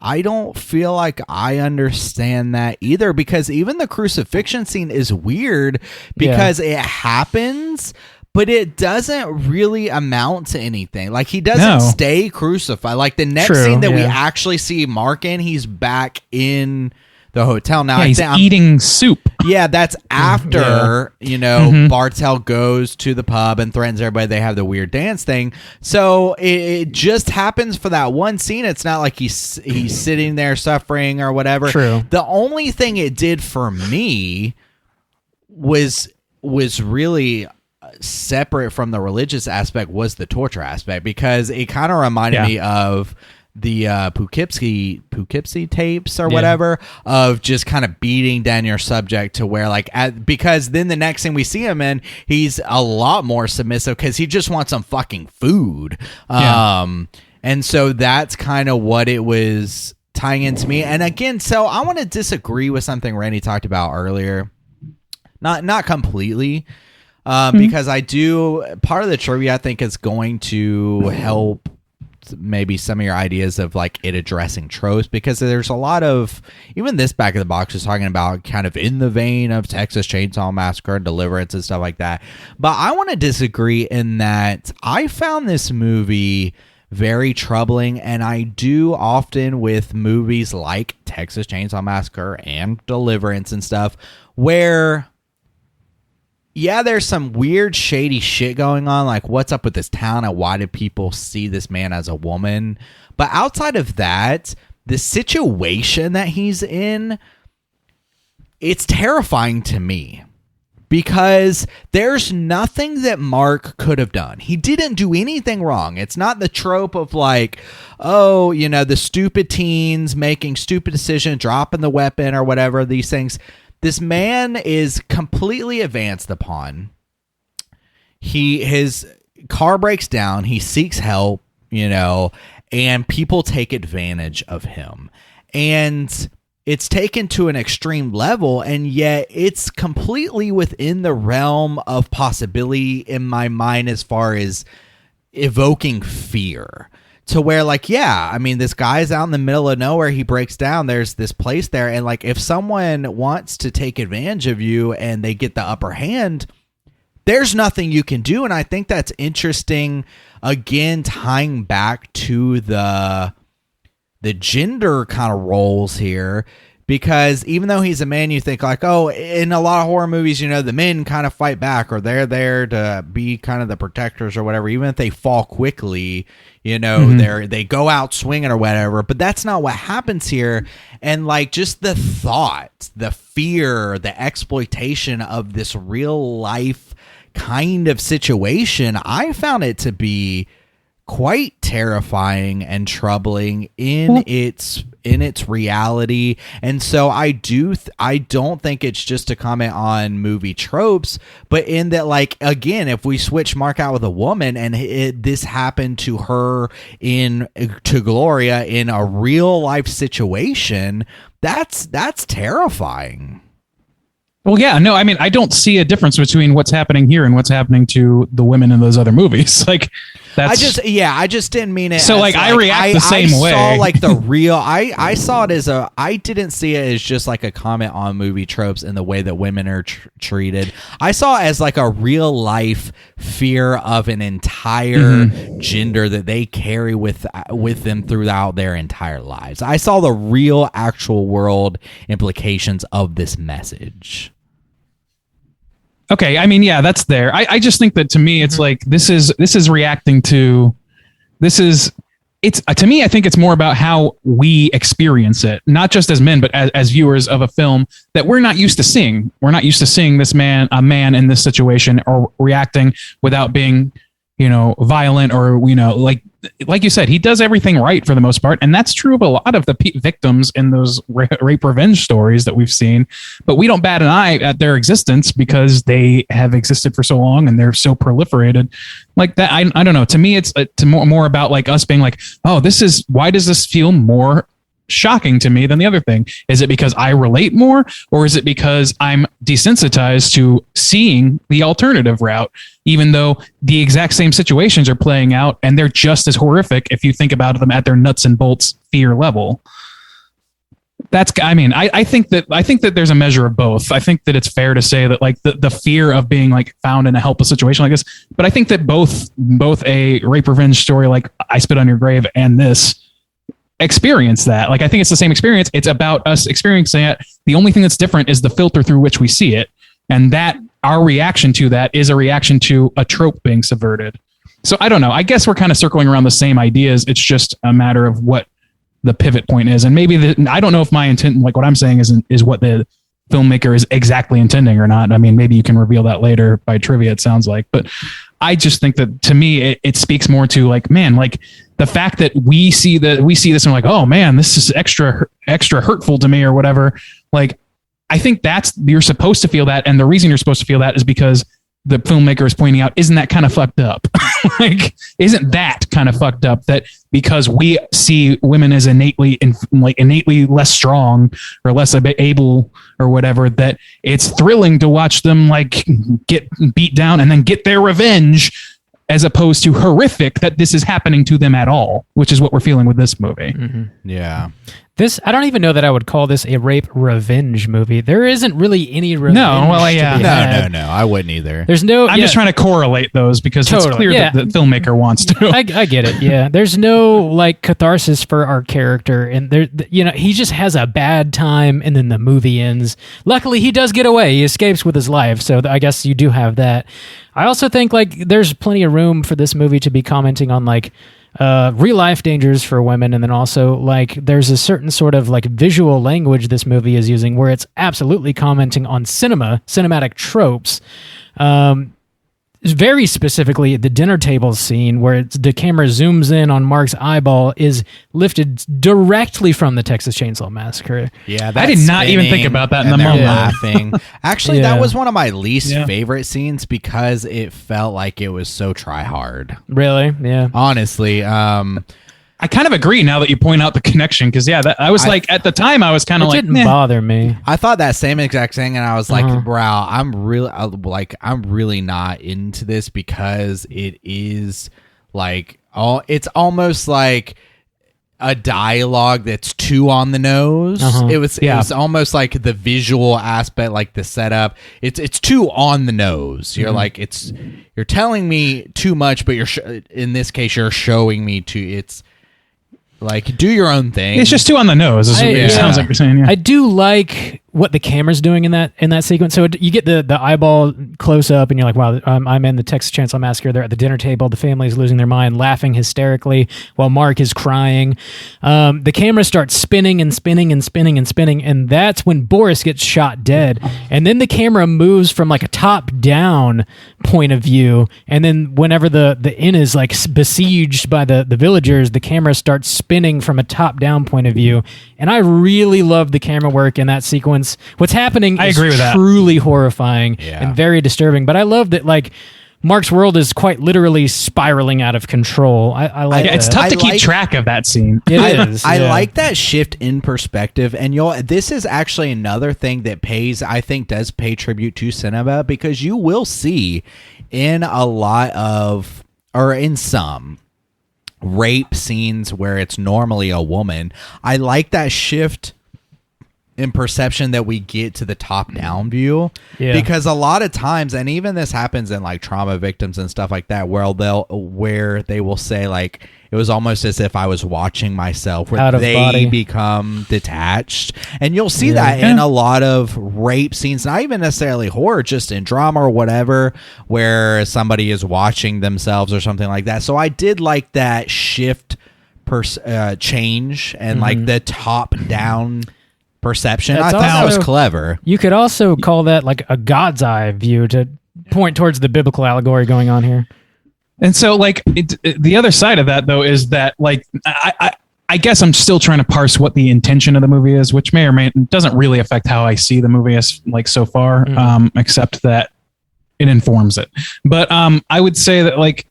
I don't feel like I understand that either, because even the crucifixion scene is weird because it happens, but it doesn't really amount to anything. Like, he doesn't stay crucified. Like, the next scene that we actually see Mark in, he's back in the hotel. Now, he's eating soup. Yeah, that's after, Bartel goes to the pub and threatens everybody. They have the weird dance thing. So it just happens for that one scene. It's not like he's sitting there suffering or whatever. True. The only thing it did for me was really separate from the religious aspect was the torture aspect, because it kind of reminded me of the Poughkeepsie tapes or whatever, of just kind of beating down your subject to where like because then the next thing we see him in, he's a lot more submissive because he just wants some fucking food. And so that's kind of what it was tying into me. And again, so I want to disagree with something Randy talked about earlier, not completely. Because I do, part of the trivia I think is going to help maybe some of your ideas of like it addressing tropes, because there's a lot of, even this back of the box is talking about kind of in the vein of Texas Chainsaw Massacre and Deliverance and stuff like that. But I want to disagree in that I found this movie very troubling, and I do often with movies like Texas Chainsaw Massacre and Deliverance and stuff where there's some weird, shady shit going on. Like, what's up with this town and why do people see this man as a woman? But outside of that, the situation that he's in, it's terrifying to me, because there's nothing that Mark could have done. He didn't do anything wrong. It's not the trope of like, the stupid teens making stupid decisions, dropping the weapon or whatever, these things. This man is completely advanced upon. His car breaks down. He seeks help, and people take advantage of him. And it's taken to an extreme level, and yet it's completely within the realm of possibility in my mind as far as evoking fear. To where, like, this guy's out in the middle of nowhere. He breaks down. There's this place there. And, like, if someone wants to take advantage of you and they get the upper hand, there's nothing you can do. And I think that's interesting, again, tying back to the gender kind of roles here. because even though he's a man, you think like, oh, in a lot of horror movies, the men kind of fight back, or they're there to be kind of the protectors or whatever. Even if they fall quickly, they go out swinging or whatever. But that's not what happens here. And like just the thought, the fear, the exploitation of this real life kind of situation, I found it to be quite terrifying and troubling in its reality. And so I don't think it's just a comment on movie tropes, but in that, like, again, if we switch Marc out with a woman and this happened to her to Gloria in a real life situation, that's terrifying. Well, yeah, no, I mean, I don't see a difference between what's happening here and what's happening to the women in those other movies. Like, that's I just didn't mean it. So, like, I react the same way. I saw like the real. I saw it as I didn't see it as just like a comment on movie tropes and the way that women are treated. I saw it as like a real life fear of an entire gender that they carry with them throughout their entire lives. I saw the real, actual world implications of this message. Okay, I mean, yeah, that's there. I just think that to me, it's like this is reacting to to me, I think it's more about how we experience it, not just as men, but as viewers of a film that we're not used to seeing. We're not used to seeing a man in this situation or reacting without being, violent or, like you said, he does everything right for the most part. And that's true of a lot of the victims in those rape revenge stories that we've seen. But we don't bat an eye at their existence because they have existed for so long and they're so proliferated like that. I don't know. To me, it's more about like us being like, oh, why does this feel more shocking to me than the other thing? Is it because I relate more, or is it because I'm desensitized to seeing the alternative route, even though the exact same situations are playing out and they're just as horrific if you think about them at their nuts and bolts fear level? I think that there's a measure of both. I think that it's fair to say that like the fear of being like found in a helpless situation like this, but I think that both a rape revenge story like I Spit on Your Grave and this experience that. Like, I think it's the same experience. It's about us experiencing it. The only thing that's different is the filter through which we see it. And that our reaction to that is a reaction to a trope being subverted. So I don't know. I guess we're kind of circling around the same ideas. It's just a matter of what the pivot point is. And maybe I don't know if my intent, like what I'm saying is what the filmmaker is exactly intending or not. I mean, maybe you can reveal that later by trivia, it sounds like, but I just think that to me, it speaks more to like, man, like the fact that we see this and we're like, oh man, this is extra hurtful to me or whatever. Like, I think you're supposed to feel that. And the reason you're supposed to feel that is because the filmmaker is pointing out, isn't that kind of fucked up? Like, isn't that kind of fucked up that because we see women as innately less strong or less able or whatever, that it's thrilling to watch them like get beat down and then get their revenge, as opposed to horrific that this is happening to them at all, which is what we're feeling with this movie. Mm-hmm. Yeah. I don't even know that I would call this a rape revenge movie. There isn't really any revenge. No, well, yeah. No, I wouldn't either. There's no. I'm just trying to correlate those because it's clear that the filmmaker wants to. I get it. Yeah, there's no like catharsis for our character, and there, he just has a bad time, and then the movie ends. Luckily, he does get away. He escapes with his life, so I guess you do have that. I also think like there's plenty of room for this movie to be commenting on like real life dangers for women, and then also like there's a certain sort of like visual language this movie is using where it's absolutely commenting on cinematic tropes. Very specifically, the dinner table scene where the camera zooms in on Marc's eyeball is lifted directly from the Texas Chainsaw Massacre. Yeah, I did not even think about that in the moment. Laughing. Actually, that was one of my least favorite scenes because it felt like it was so try hard. Really? Yeah. Honestly, I kind of agree now that you point out the connection because I was like at the time I was kind of like, it didn't bother me. I thought that same exact thing, and I was like, bro, I'm really not into this because it is like it's almost like a dialogue that's too on the nose. It was almost like the visual aspect, like the setup. It's too on the nose. You're like you're telling me too much, but in this case you're showing me it's Like, do your own thing. It's just too on the nose. It sounds like you're saying. Yeah. I do like what the camera's doing in that sequence. So you get the eyeball close up, and you're like, wow, I'm in the Texas Chainsaw Massacre. They're at the dinner table. The family's losing their mind, laughing hysterically while Marc is crying. The camera starts spinning and spinning and spinning and spinning, and that's when Boris gets shot dead. And then the camera moves from like a top-down point of view, and then whenever the inn is like besieged by the villagers, the camera starts spinning from a top-down point of view. And I really love the camera work in that sequence. What's happening is agree with that. truly horrifying and very disturbing. But I love that, like, Marc's world is quite literally spiraling out of control. I like that. It's tough to keep track of that scene. It is. I like that shift in perspective, and this is actually another thing that does pay tribute to cinema, because you will see in in some rape scenes where it's normally a woman. I like that shift in perception that we get to the top-down view, because a lot of times, and even this happens in like trauma victims and stuff like that, where they will say like, it was almost as if I was watching myself, where they become detached, and you'll see that in a lot of rape scenes, not even necessarily horror, just in drama or whatever, where somebody is watching themselves or something like that. So I did like that shift change and like the top-down perception. I thought that was clever. You could also call that like a God's eye view to point towards the biblical allegory going on here. And so, like, the other side of that, though, is that, like, I guess I'm still trying to parse what the intention of the movie is, which may or may doesn't really affect how I see the movie as like so far, except that it informs it. But I would say that, like,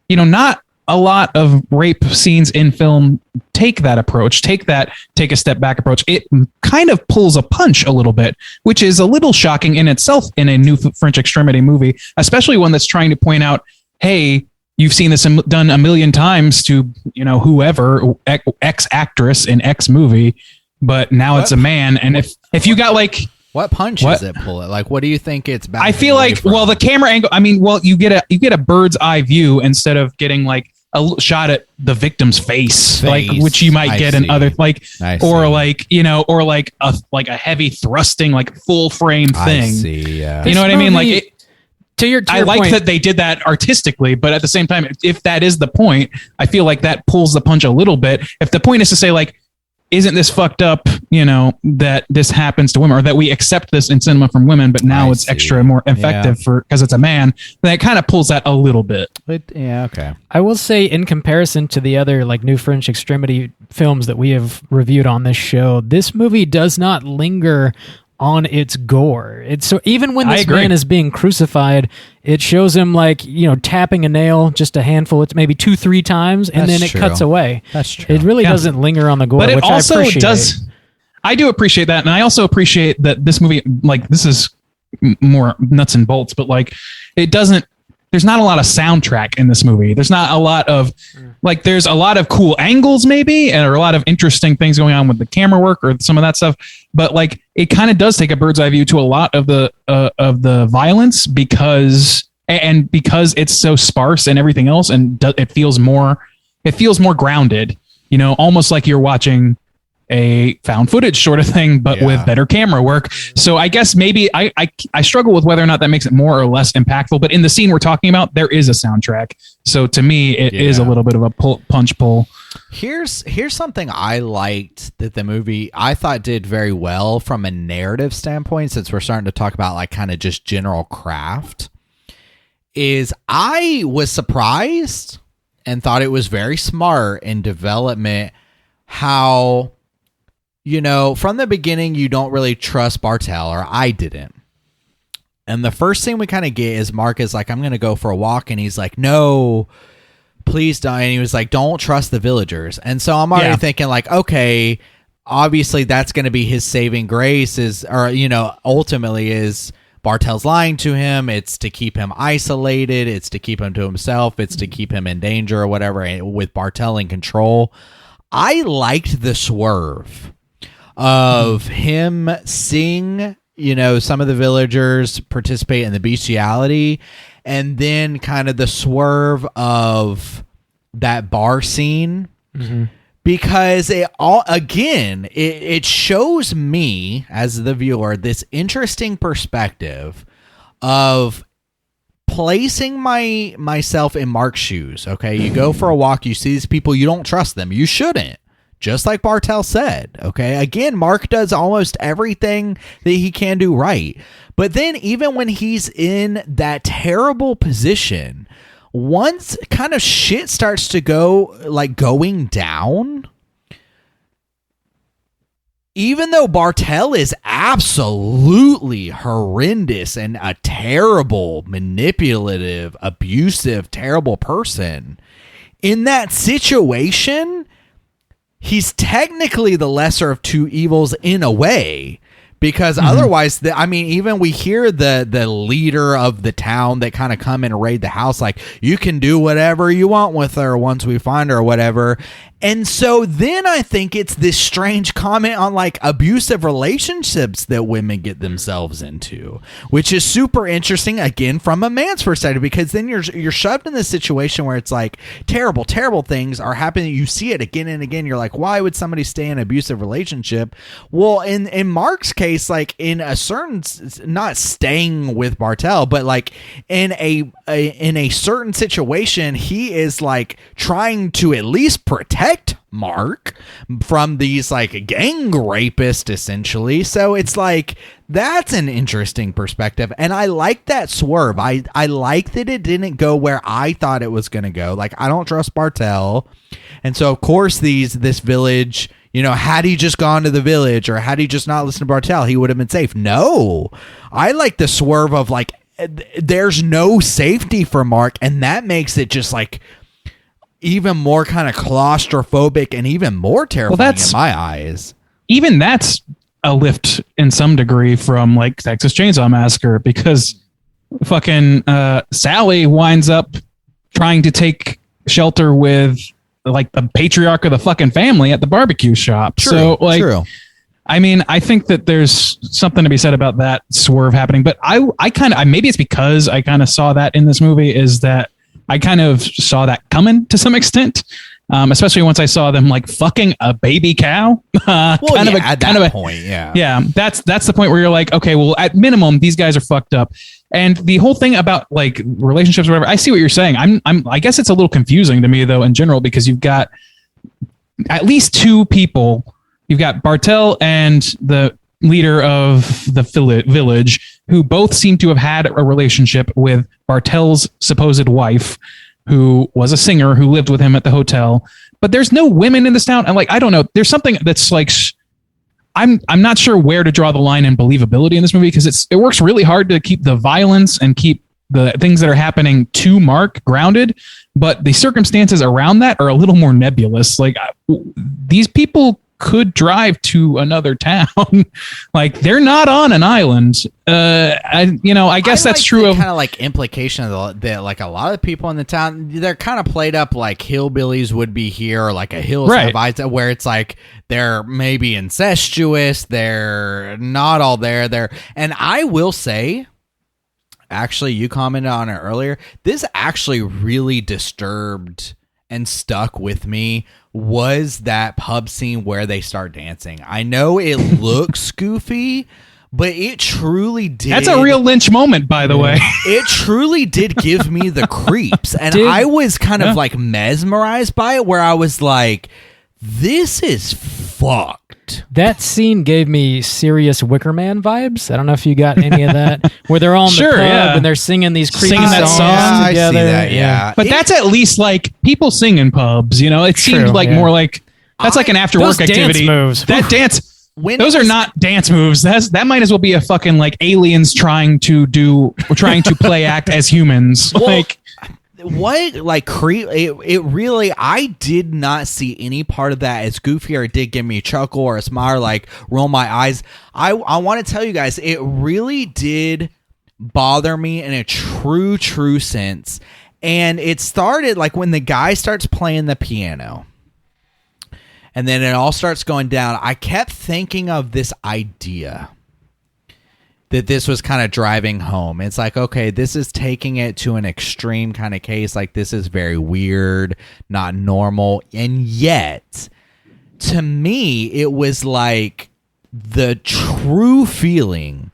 not a lot of rape scenes in film take that approach, take a step back approach. It kind of pulls a punch a little bit, which is a little shocking in itself in a new French Extremity movie, especially one that's trying to point out, hey, you've seen this done a million times to, whoever, X actress in X movie, but now it's a man. And if you got like, what punch does it pull it? Like, what do you think it's back? I feel like, well, the camera angle, you get a bird's eye view instead of getting like a shot at the victim's face, like, which you might get in other, like, or like, or like a heavy thrusting, like full frame thing. I see, yeah. You know what I mean? Like, to your I like point, that they did that artistically, but at the same time, if that is the point, I feel like that pulls the punch a little bit. If the point is to say, like, isn't this fucked up, that this happens to women, or that we accept this in cinema from women, but now it's extra more effective because it's a man, then it kind of pulls that a little bit. Okay. I will say, in comparison to the other like new French Extremity films that we have reviewed on this show, this movie does not linger on its gore. It's so even when this man is being crucified, it shows him like, tapping a nail just a handful, it's maybe 2-3 times, and then it cuts away. That's true. It really doesn't linger on the gore, but it which also I appreciate. does. I do appreciate that, and I also appreciate that this movie, like, this is more nuts and bolts, but like, it doesn't. There's not a lot of soundtrack in this movie. There's not a lot of, like, there's a lot of cool angles maybe, and a lot of interesting things going on with the camera work or some of that stuff. But like, it kind of does take a bird's eye view to a lot of the violence because it's so sparse and everything else, and it feels more grounded. Almost like you're watching a found footage sort of thing, but with better camera work. So I guess maybe I struggle with whether or not that makes it more or less impactful. But in the scene we're talking about, there is a soundtrack. So to me, it is a little bit of a punch pull. Here's something I liked that the movie I thought did very well from a narrative standpoint, since we're starting to talk about like kind of just general craft, is I was surprised and thought it was very smart in development how, from the beginning, you don't really trust Bartel, or I didn't. And the first thing we kind of get is Marc is like, I'm going to go for a walk. And he's like, no, please don't. And he was like, don't trust the villagers. And so I'm already thinking like, okay, obviously that's going to be his saving grace ultimately is Bartel's lying to him. It's to keep him isolated. It's to keep him to himself. It's to keep him in danger or whatever, with Bartel in control. I liked the swerve of him seeing, some of the villagers participate in the bestiality, and then kind of the swerve of that bar scene because it shows me as the viewer this interesting perspective of placing myself in Marc's shoes. Okay, you go for a walk, you see these people, you don't trust them, you shouldn't, just like Bartell said. Okay, again, Marc does almost everything that he can do right, but then even when he's in that terrible position, once kind of shit starts to going down, even though Bartell is absolutely horrendous and a terrible, manipulative, abusive, terrible person, in that situation, he's technically the lesser of two evils in a way. Because otherwise, even we hear the leader of the town that kind of come in and raid the house, like, you can do whatever you want with her once we find her or whatever. And so then I think it's this strange comment on like abusive relationships that women get themselves into, which is super interesting, again, from a man's perspective, because then you're shoved in this situation where it's like terrible things are happening. You see it again and again. You're like, why would somebody stay in an abusive relationship? Well, in Marc's case, like in a certain, not staying with Bartell, but like in a certain situation, he is like trying to at least protect Marc from these like gang rapists, essentially. So it's like, that's an interesting perspective, and I like that swerve. I like that it didn't go where I thought it was going to go. Like, I don't trust Bartell, and so of course this village, had he just gone to the village, or had he just not listened to Bartell, he would have been safe. No, I like the swerve of like, there's no safety for Marc, and that makes it just like even more kind of claustrophobic and even more terrifying in my eyes. Even that's a lift in some degree from like Texas Chainsaw Massacre, because fucking Sally winds up trying to take shelter with like the patriarch of the fucking family at the barbecue shop. True, so like, true. I mean, I think that there's something to be said about that swerve happening, but I maybe it's because I kind of saw that in this movie, is that I kind of saw that coming to some extent, especially once I saw them like fucking a baby cow. At that point, yeah. Yeah, that's the point where you're like, okay, well, at minimum, these guys are fucked up. And the whole thing about like relationships or whatever, I see what you're saying. I guess it's a little confusing to me though in general, because you've got at least two people. You've got Bartell and the leader of the village, who both seem to have had a relationship with Bartell's supposed wife, who was a singer who lived with him at the hotel. But there's no women in this town. And like, I don't know, there's something that's like, I'm not sure where to draw the line in believability in this movie, because it works really hard to keep the violence and keep the things that are happening to Marc grounded, but the circumstances around that are a little more nebulous. Like, these people could drive to another town. Like, they're not on an island. I guess that's true of kind of like implication of that. Like, a lot of the people in the town, they're kind of played up like hillbillies would be here, or like a hills right, where it's like they're maybe incestuous. They're not all there. And I will say, actually, you commented on it earlier, this actually really disturbed and stuck with me, was that pub scene where they start dancing. I know it looks goofy, but it truly did. That's a real Lynch moment, by the way. It truly did give me the creeps. And I was kind of like mesmerized by it, where I was like, this is fucked. That scene gave me serious Wicker Man vibes. I don't know if you got any of that, where they're all in the pub and they're singing these creepy songs together. I see that, yeah. But that's at least like people sing in pubs, It seemed like more like that's like an after work activity. Moves. That dance. Those are not dance moves. That might as well be a fucking like aliens trying to play act as humans. Well, like, what, like, it really, I did not see any part of that as goofy, or it did give me a chuckle or a smile, or like roll my eyes. I want to tell you guys, it really did bother me in a true sense. And it started like when the guy starts playing the piano, and then it all starts going down. I kept thinking of this idea that this was kind of driving home. It's like, okay, this is taking it to an extreme kind of case. Like, this is very weird, not normal. And yet, to me, it was like the true feeling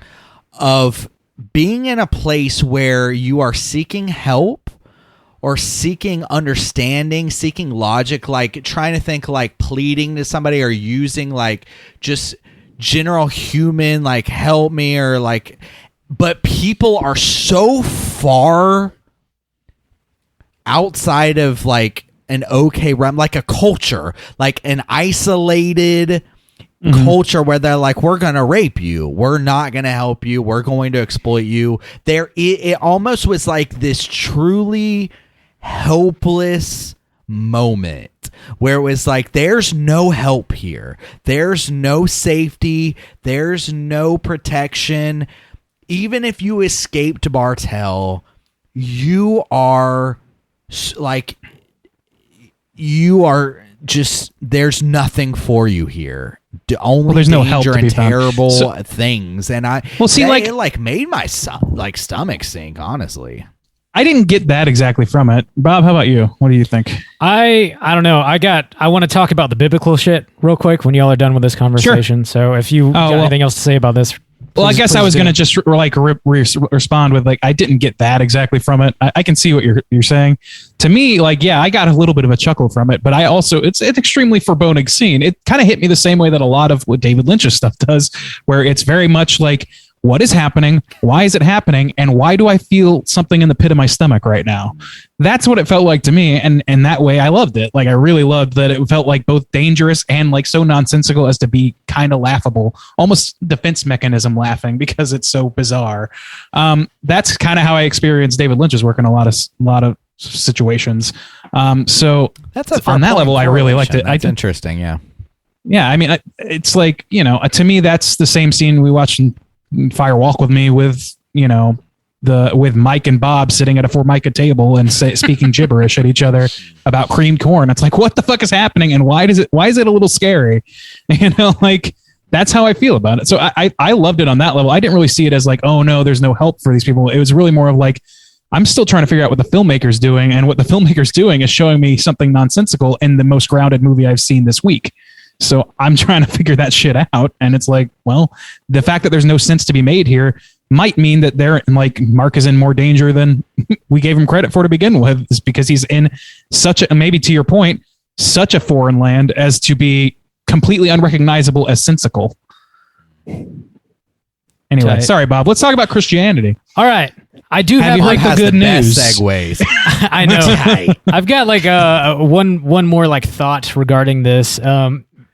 of being in a place where you are seeking help or seeking understanding, seeking logic, like trying to think, like pleading to somebody, or using like just general human, like help me, or like, but people are so far outside of like an okay realm, like a culture, like an isolated culture where they're like, we're gonna rape you, we're not gonna help you, we're going to exploit you. It almost was like this truly helpless moment where it was like, there's no help here, there's no safety, there's no protection. Even if you escape to Bartel, you are like, you are just, there's nothing for you here. Only there's danger no help to and be found. terrible things. And it like made my stomach sink, honestly. I didn't get that exactly from it. Bob, how about you? What do you think? I don't know. I want to talk about the biblical shit real quick when y'all are done with this conversation. Sure. So if you got anything else to say about this, well, I guess I was going to just respond with like, I didn't get that exactly from it. I can see what you're saying. To me, like, yeah, I got a little bit of a chuckle from it, but I also, it's an extremely foreboding scene. It kind of hit me the same way that a lot of what David Lynch's stuff does, where it's very much like, what is happening? Why is it happening? And why do I feel something in the pit of my stomach right now? That's what it felt like to me. And that way I loved it. Like, I really loved that it felt like both dangerous and like so nonsensical as to be kind of laughable, almost defense mechanism laughing because it's so bizarre. That's kind of how I experienced David Lynch's work in a lot of situations. So that's on that level, I really liked it. That's interesting. Yeah. Yeah. I mean, it's like, to me, that's the same scene we watched in Fire Walk with Me with, with Mike and Bob sitting at a Formica table and speaking gibberish at each other about creamed corn. It's like, what the fuck is happening? And why is it a little scary? Like, that's how I feel about it. So I loved it on that level. I didn't really see it as like, oh no, there's no help for these people. It was really more of like, I'm still trying to figure out what the filmmaker's doing. And what the filmmaker's doing is showing me something nonsensical in the most grounded movie I've seen this week. So I'm trying to figure that shit out. And it's like, well, the fact that there's no sense to be made here might mean that Marc is in more danger than we gave him credit for to begin with, is because he's in such a, maybe to your point, such a foreign land as to be completely unrecognizable as sensical. Anyway, sorry, Bob. Let's talk about Christianity. All right. I do have like the good news. Segues. I know. I've got like one more like thought regarding this.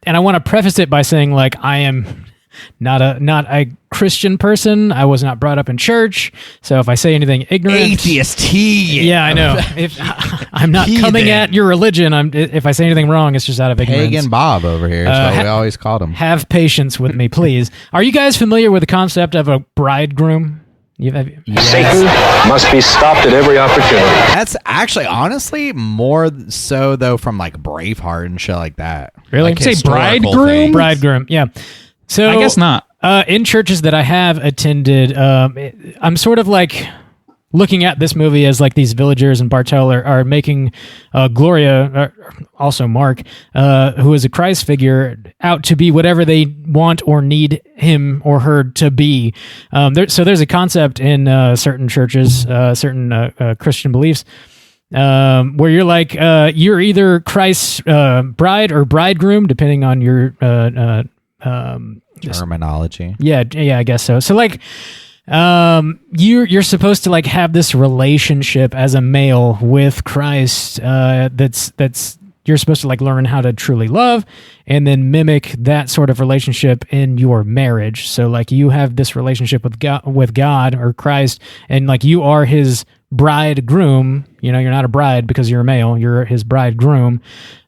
And I want to preface it by saying, like, I am not a Christian person. I was not brought up in church. So if I say anything ignorant, atheist, yeah, I know. If I'm not coming at your religion, if I say anything wrong, it's just out of ignorance. Pagan Bob over here. That's what we always called him. Have patience with me, please. Are you guys familiar with the concept of a bridegroom? Satan must be stopped at every opportunity. That's actually, honestly, more so though from like Braveheart and shit like that. Really? Like say bridegroom? Bridegroom, yeah. So I guess not. In churches that I have attended, I'm sort of like looking at this movie as like these villagers and Bartel are making Gloria, also Marc, who is a Christ figure, out to be whatever they want or need him or her to be. So there's a concept in certain churches, certain Christian beliefs, where you're like, you're either Christ's bride or bridegroom, depending on your terminology. Yeah, I guess so. So like, you're supposed to like have this relationship as a male with Christ, that's you're supposed to like learn how to truly love and then mimic that sort of relationship in your marriage. So like you have this relationship with God or Christ, and like you are his bridegroom. You're not a bride because you're a male, you're his bridegroom.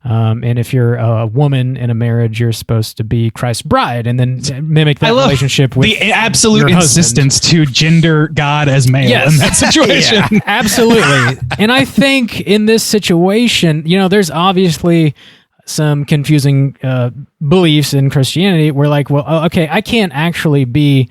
And if you're a woman in a marriage, you're supposed to be Christ's bride and then mimic that relationship with the absolute your insistence to gender God as male in that situation. Yeah, absolutely. And I think in this situation, there's obviously some confusing beliefs in Christianity where like, well, okay, I can't actually be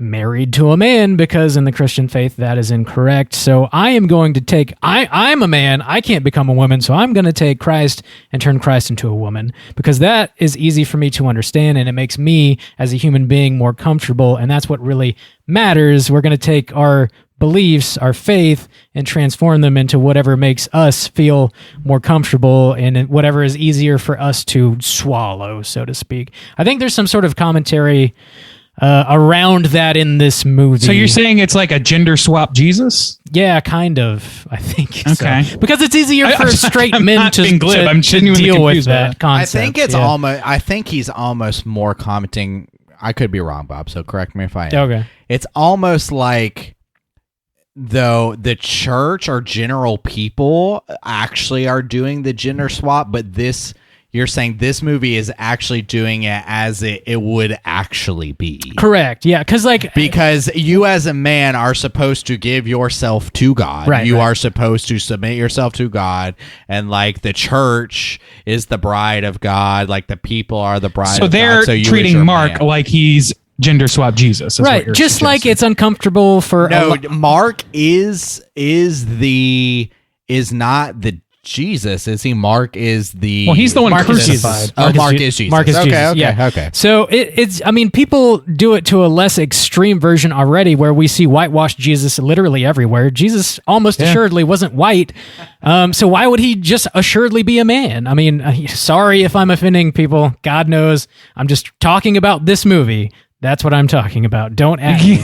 married to a man, because in the Christian faith that is incorrect. So I am going to take I'm a man, I can't become a woman, so I'm going to take Christ and turn Christ into a woman, because that is easy for me to understand, and it makes me as a human being more comfortable, and that's what really matters. We're going to take our beliefs, our faith, and transform them into whatever makes us feel more comfortable and whatever is easier for us to swallow, so to speak. I think there's some sort of commentary around that in this movie. So you're saying it's like a gender swap Jesus? Yeah, kind of. I think. Okay. So. Because it's easier for straight men to genuinely deal with confused by that concept. I think it's almost. I think he's almost more commenting. I could be wrong, Bob. So correct me if I am. Okay. It's almost like though the church or general people actually are doing the gender swap, but this. You're saying this movie is actually doing it as it would actually be. Correct. Yeah, because you as a man are supposed to give yourself to God. Right, you right. are supposed to submit yourself to God, and like the church is the bride of God, like the people are the bride So of they're God. So you as treating your Mark man. like he's gender swap Jesus. Is right. what you're Just like suggesting. it's uncomfortable for Mark is not the Jesus, is he? Mark is the... Well, he's the one Mark is crucified. Jesus. Mark is Jesus. Mark is Okay, Jesus. okay, yeah. okay. So it's. I mean, people do it to a less extreme version already, where we see whitewashed Jesus literally everywhere. Jesus almost assuredly wasn't white, so why would he just assuredly be a man? I mean, sorry if I'm offending people. God knows, I'm just talking about this movie. That's what I'm talking about. Don't at me.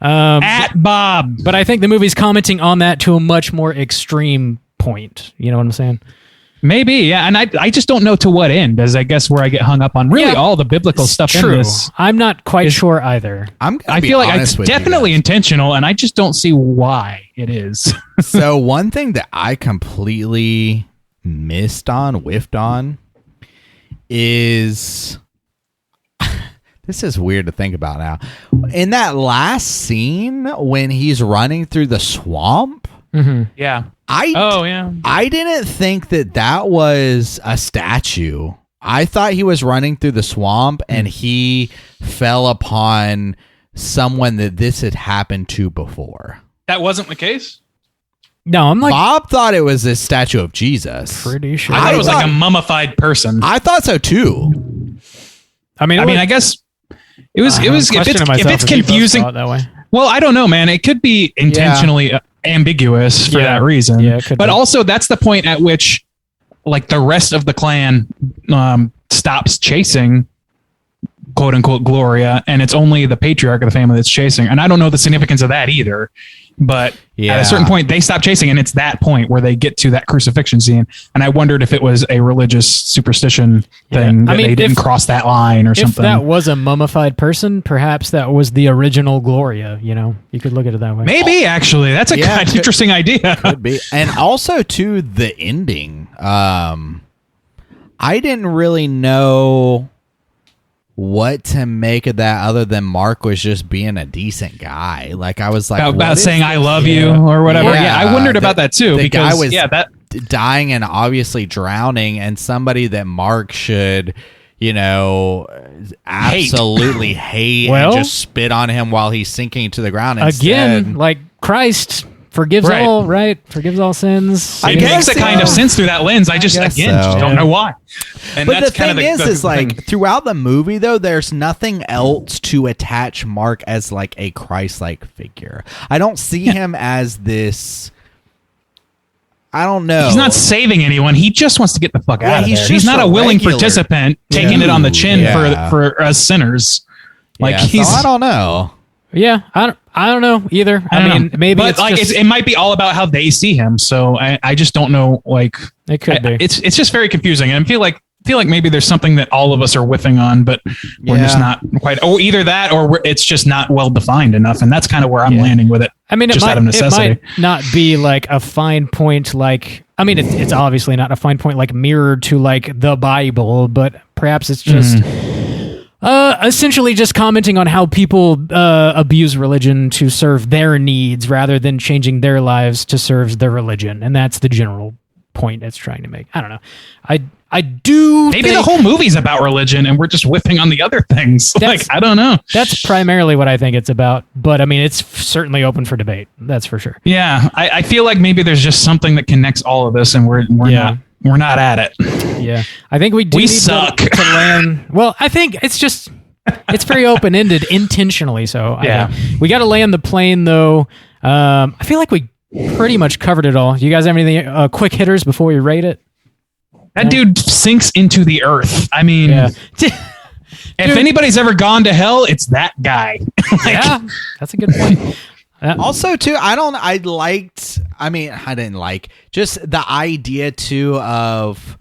At Bob. But I think the movie's commenting on that to a much more extreme point. You know what I'm saying? Maybe, yeah. And I just don't know to what end, as I guess where I get hung up on really all the biblical stuff True. in this. I'm not quite sure either. I feel like it's definitely intentional, and I just don't see why it is. So one thing that I completely whiffed on, is... This is weird to think about now. In that last scene when he's running through the swamp, Yeah. I didn't think that was a statue. I thought he was running through the swamp and he fell upon someone that this had happened to before. That wasn't the case? No, I'm like Bob thought it was a statue of Jesus. pretty sure. I thought it was like a mummified person. I thought so too. I mean, I guess it was if it's confusing. That way. Well, I don't know, man. It could be intentionally ambiguous for that reason. Yeah, it could but be. also that's the point at which like the rest of the clan stops chasing quote unquote Gloria, and it's only the patriarch of the family that's chasing. And I don't know the significance of that either. But at a certain point, they stop chasing, and it's that point where they get to that crucifixion scene. And I wondered if it was a religious superstition thing that they didn't cross that line or something. If that was a mummified person, perhaps that was the original Gloria. You know, you could look at it that way. Maybe, actually. That's a kind of interesting idea. Could be. And also, to the ending. I didn't really know what to make of that other than Mark was just being a decent guy. Like, I was like... About saying I love you or whatever. Yeah, I wondered about that too. The because, guy was that dying and obviously drowning, and somebody that Mark should... absolutely hate and just spit on him while he's sinking to the ground. Again, like Christ forgives all, right? Forgives all sins. It makes a kind of sense through that lens. I just don't know why. And but that's the thing is like throughout the movie, though, there's nothing else to attach Mark as like a Christ-like figure. I don't see him as this... I don't know. He's not saving anyone. He just wants to get the fuck out of there. He's not a willing participant taking it on the chin for us sinners. Like he's... So I don't know. Yeah, I don't know either. I mean, maybe but it's like just, it might be all about how they see him. So I just don't know. Like it could be. It's just very confusing, and I feel like maybe there's something that all of us are whiffing on, but we're just not quite. Oh, either that, or it's just not well defined enough, and that's kind of where I'm landing with it. I mean, just out of necessity. It might not be like a fine point. Like, I mean, it's obviously not a fine point like mirrored to like the Bible, but perhaps it's just. Essentially just commenting on how people abuse religion to serve their needs rather than changing their lives to serve their religion. And that's the general point it's trying to make. I don't know. I do Maybe think the whole movie's about religion and we're just whipping on the other things. Like, I don't know. that's primarily what I think it's about. But I mean, it's certainly open for debate. That's for sure. Yeah, I feel like maybe there's just something that connects all of this, and we're not at it. Yeah, I think we do. We need suck. to land. Well, I think it's very open ended intentionally. So Yeah. we got to land the plane though. I feel like we pretty much covered it all. You guys have anything quick hitters before we rate it? That dude sinks into the earth. I mean, if anybody's ever gone to hell, it's that guy. Yeah, that's a good point. Also, too, I didn't like just the idea, too, of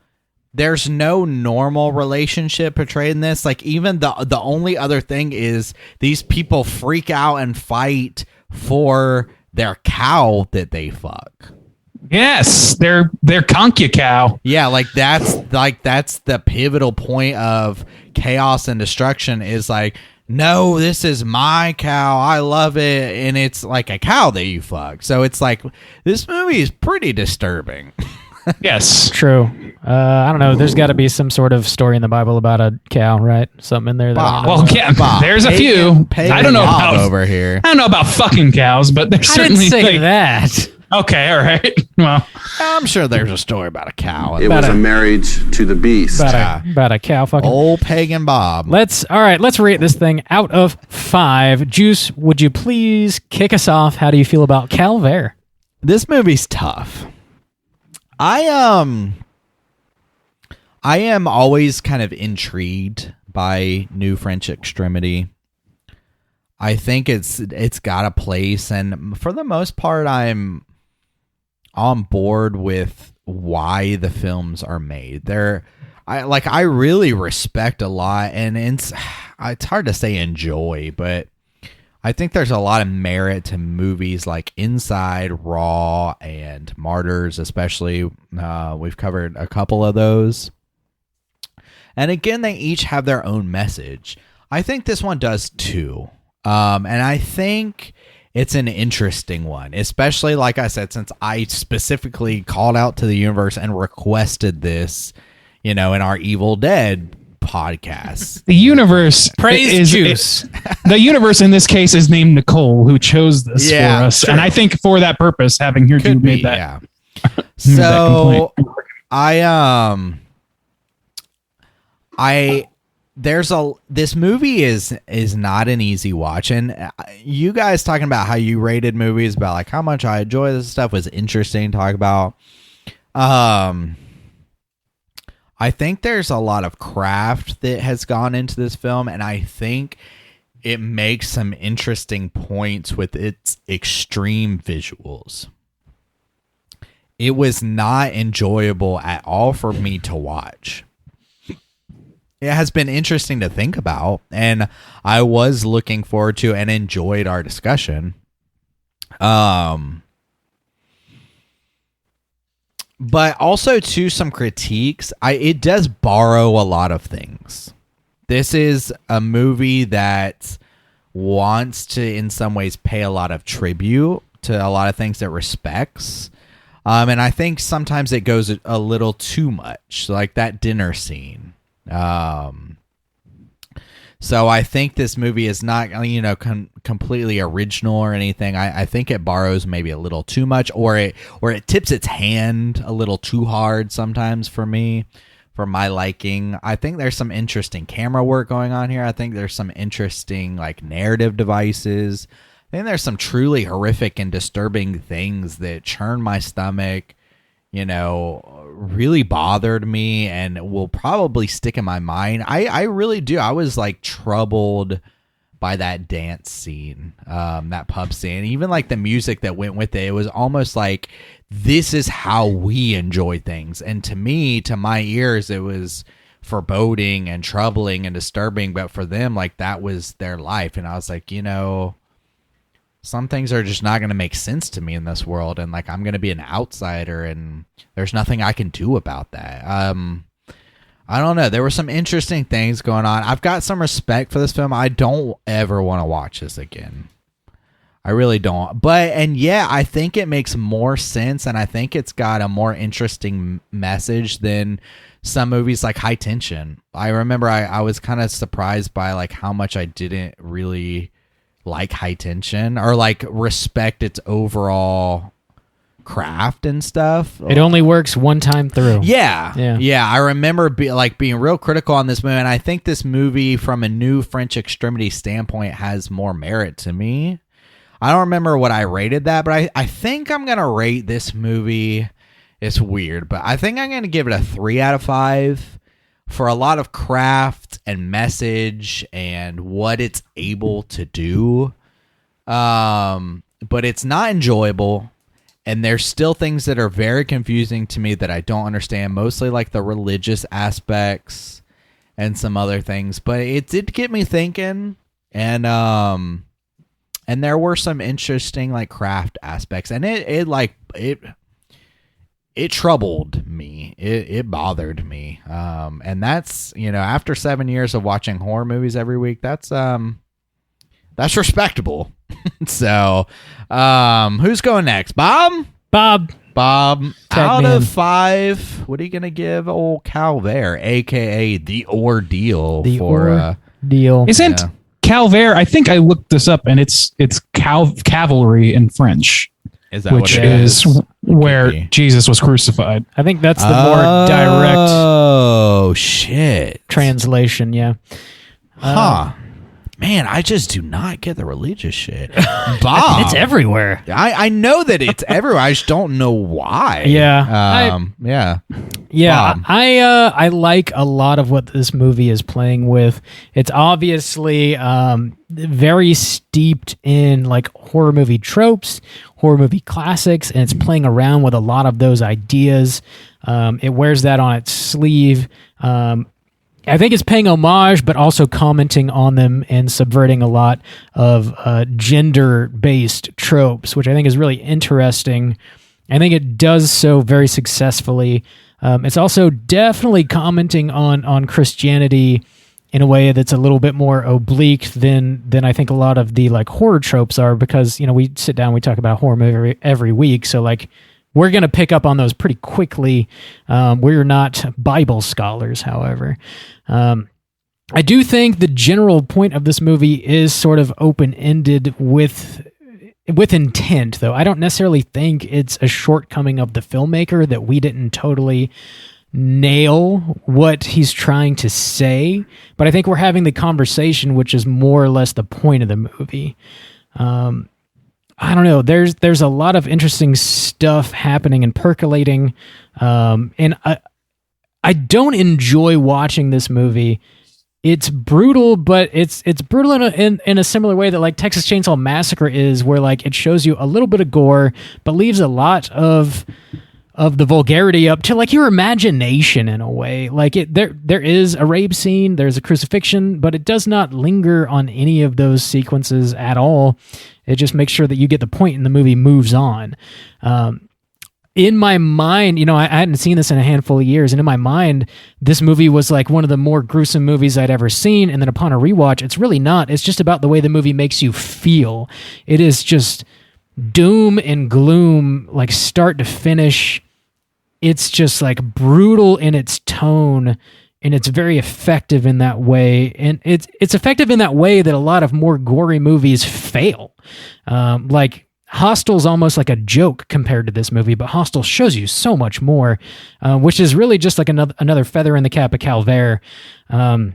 there's no normal relationship portrayed in this. Like, even the only other thing is these people freak out and fight for their cow that they fuck. Yes, they're conky cow. Yeah, that's the pivotal point of chaos and destruction is like, no, this is my cow. I love it. And it's like a cow that you fuck. So it's like, this movie is pretty disturbing. Yes. True. I don't know. There's got to be some sort of story in the Bible about a cow, right? Something in there. There's a few. I don't know about over here. I don't know about fucking cows, but there's certainly I didn't say that. Okay, all right. Well, I'm sure there's a story about a cow. It was a marriage to the beast. About a cow fucking. Old pagan Bob. Let's rate this thing out of 5. Juice, would you please kick us off? How do you feel about Calvaire? This movie's tough. I am always kind of intrigued by New French Extremity. I think it's got a place, and for the most part, I'm on board with why the films are made. I really respect a lot, and it's hard to say enjoy, but I think there's a lot of merit to movies like Inside, Raw, and Martyrs, especially. We've covered a couple of those. And again, they each have their own message. I think this one does too. And I think it's an interesting one, especially, like I said, since I specifically called out to the universe and requested this, in our Evil Dead podcast. the universe Praise Juice. The universe in this case is named Nicole, who chose this for us. Sure. And I think for that purpose, having here Could made be, that. yeah. made that So complaint. this movie is not an easy watch, and you guys talking about how you rated movies, about like how much I enjoy this stuff, was interesting to talk about. I think there's a lot of craft that has gone into this film, and I think it makes some interesting points with its extreme visuals. It was not enjoyable at all for me to watch. It has been interesting to think about, and I was looking forward to and enjoyed our discussion. But also, to some critiques, it does borrow a lot of things. This is a movie that wants to, in some ways, pay a lot of tribute to a lot of things it respects. And I think sometimes it goes a little too much, like that dinner scene. So I think this movie is not, completely original or anything. I think it borrows maybe a little too much, or it tips its hand a little too hard sometimes for me, for my liking. I think there's some interesting camera work going on here. I think there's some interesting narrative devices. I think there's some truly horrific and disturbing things that churn my stomach, really bothered me and will probably stick in my mind. I really do. I was troubled by that dance scene, that pub scene, even the music that went with it. It was almost like, this is how we enjoy things. And to me, to my ears, it was foreboding and troubling and disturbing. But for them, that was their life. And I was like, some things are just not going to make sense to me in this world, and I'm going to be an outsider, and there's nothing I can do about that. I don't know. There were some interesting things going on. I've got some respect for this film. I don't ever want to watch this again. I really don't. I think it makes more sense, and I think it's got a more interesting message than some movies like High Tension. I remember I was kind of surprised by like how much I didn't really like High Tension or like respect its overall craft and stuff. It only works one time through. Yeah. I remember being real critical on this movie, and I think this movie, from a new French Extremity standpoint, has more merit to me. I don't remember what I rated that, but I think I'm gonna rate this movie. It's weird, but I think I'm gonna give it a 3 out of 5 for a lot of craft and message and what it's able to do. But it's not enjoyable. And there's still things that are very confusing to me that I don't understand, mostly like the religious aspects and some other things. But it did get me thinking, and there were some interesting like craft aspects, and it troubled me. It bothered me. And that's, after 7 years of watching horror movies every week, that's respectable. So, who's going next? Bob. Out of 5, what are you gonna give old Calvaire, aka the Ordeal? Ordeal. Isn't Calvaire? I think I looked this up, and it's cavalry in French. Is that which what it is where Jesus was crucified? I think that's the more direct shit translation. Yeah. Man, I just do not get the religious shit. Bob. It's everywhere. I know that it's everywhere. I just don't know why. Yeah. Bob. I like a lot of what this movie is playing with. It's obviously very steeped in like horror movie tropes, horror movie classics, and it's playing around with a lot of those ideas. It wears that on its sleeve. I think it's paying homage, but also commenting on them and subverting a lot of gender-based tropes, which I think is really interesting. I think it does so very successfully. It's also definitely commenting on Christianity in a way that's a little bit more oblique than I think a lot of the like horror tropes are, because we sit down, we talk about horror movie every week, so like we're going to pick up on those pretty quickly. We're not Bible scholars, however. I do think the general point of this movie is sort of open-ended with intent, though. I don't necessarily think it's a shortcoming of the filmmaker that we didn't totally nail what he's trying to say, but I think we're having the conversation, which is more or less the point of the movie. I don't know. There's a lot of interesting stuff happening and percolating, and I don't enjoy watching this movie. It's brutal, but it's brutal in a similar way that like Texas Chainsaw Massacre is, where like it shows you a little bit of gore, but leaves a lot of the vulgarity up to like your imagination in a way. Like there is a rape scene, there's a crucifixion, but it does not linger on any of those sequences at all. It just makes sure that you get the point and the movie moves on. In my mind, I hadn't seen this in a handful of years, and in my mind, this movie was like one of the more gruesome movies I'd ever seen, and then upon a rewatch, it's really not. It's just about the way the movie makes you feel. It is just doom and gloom, like start to finish. It's just like brutal in its tone, and it's very effective in that way. And it's effective in that way that a lot of more gory movies fail. Like Hostel's almost like a joke compared to this movie, but Hostel shows you so much more, which is really just like another feather in the cap of Calvaire. I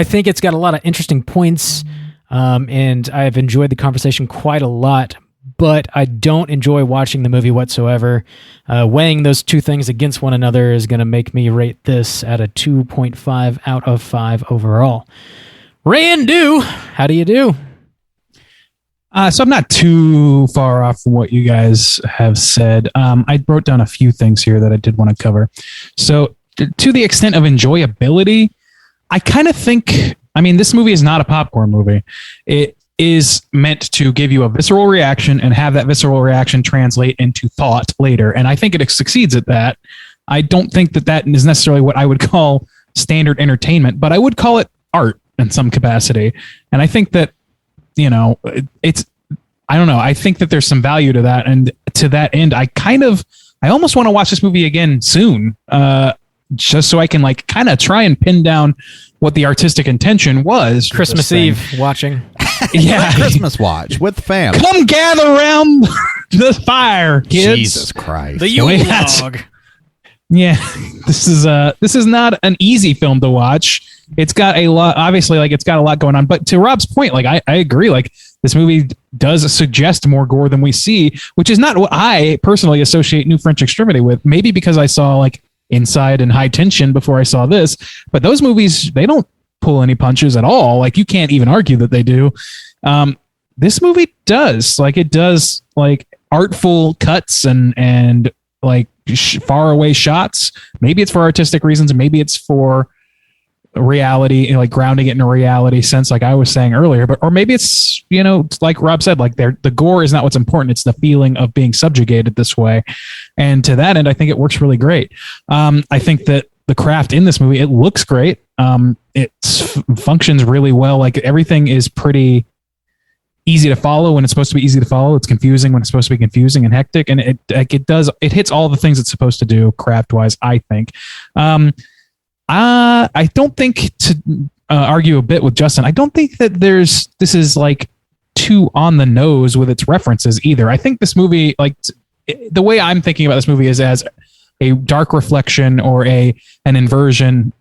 think it's got a lot of interesting points, and I've enjoyed the conversation quite a lot, but I don't enjoy watching the movie whatsoever. Weighing those two things against one another is going to make me rate this at a 2.5 out of 5 overall. Randu, how do you do? So I'm not too far off from what you guys have said. I wrote down a few things here that I did want to cover. So to the extent of enjoyability, I kind of think, this movie is not a popcorn movie. It is meant to give you a visceral reaction and have that visceral reaction translate into thought later. And I think it succeeds at that. I don't think that is necessarily what I would call standard entertainment, but I would call it art in some capacity. And I think that it's, I don't know. I think that there's some value to that. And to that end, I almost want to watch this movie again soon, just so I can like kind of try and pin down what the artistic intention was. Christmas Eve watching. Yeah. Christmas watch with the fam. Come gather around the fire, kids. Jesus Christ. The Yule log. Yeah, this is not an easy film to watch. It's got a lot, obviously, like it's got a lot going on. But to Rob's point, like I agree, like this movie does suggest more gore than we see, which is not what I personally associate New French Extremity with. Maybe because I saw like Inside and High Tension before I saw this, but those movies, they don't pull any punches at all. Like you can't even argue that they do. This movie does, like it does like artful cuts and like far away shots. Maybe it's for artistic reasons, and maybe it's for reality, like grounding it in a reality sense, like I was saying earlier. But or maybe it's like Rob said, like the gore is not what's important. It's the feeling of being subjugated this way. And to that end, I think it works really great. I think that the craft in this movie, it looks great. It functions really well. Like everything is pretty easy to follow when it's supposed to be easy to follow. It's confusing when it's supposed to be confusing and hectic. And it hits all the things it's supposed to do craft wise, I think. I don't think, to argue a bit with Justin, I don't think that this is like too on the nose with its references either. I think this movie, like the way I'm thinking about this movie is as a dark reflection or an inversion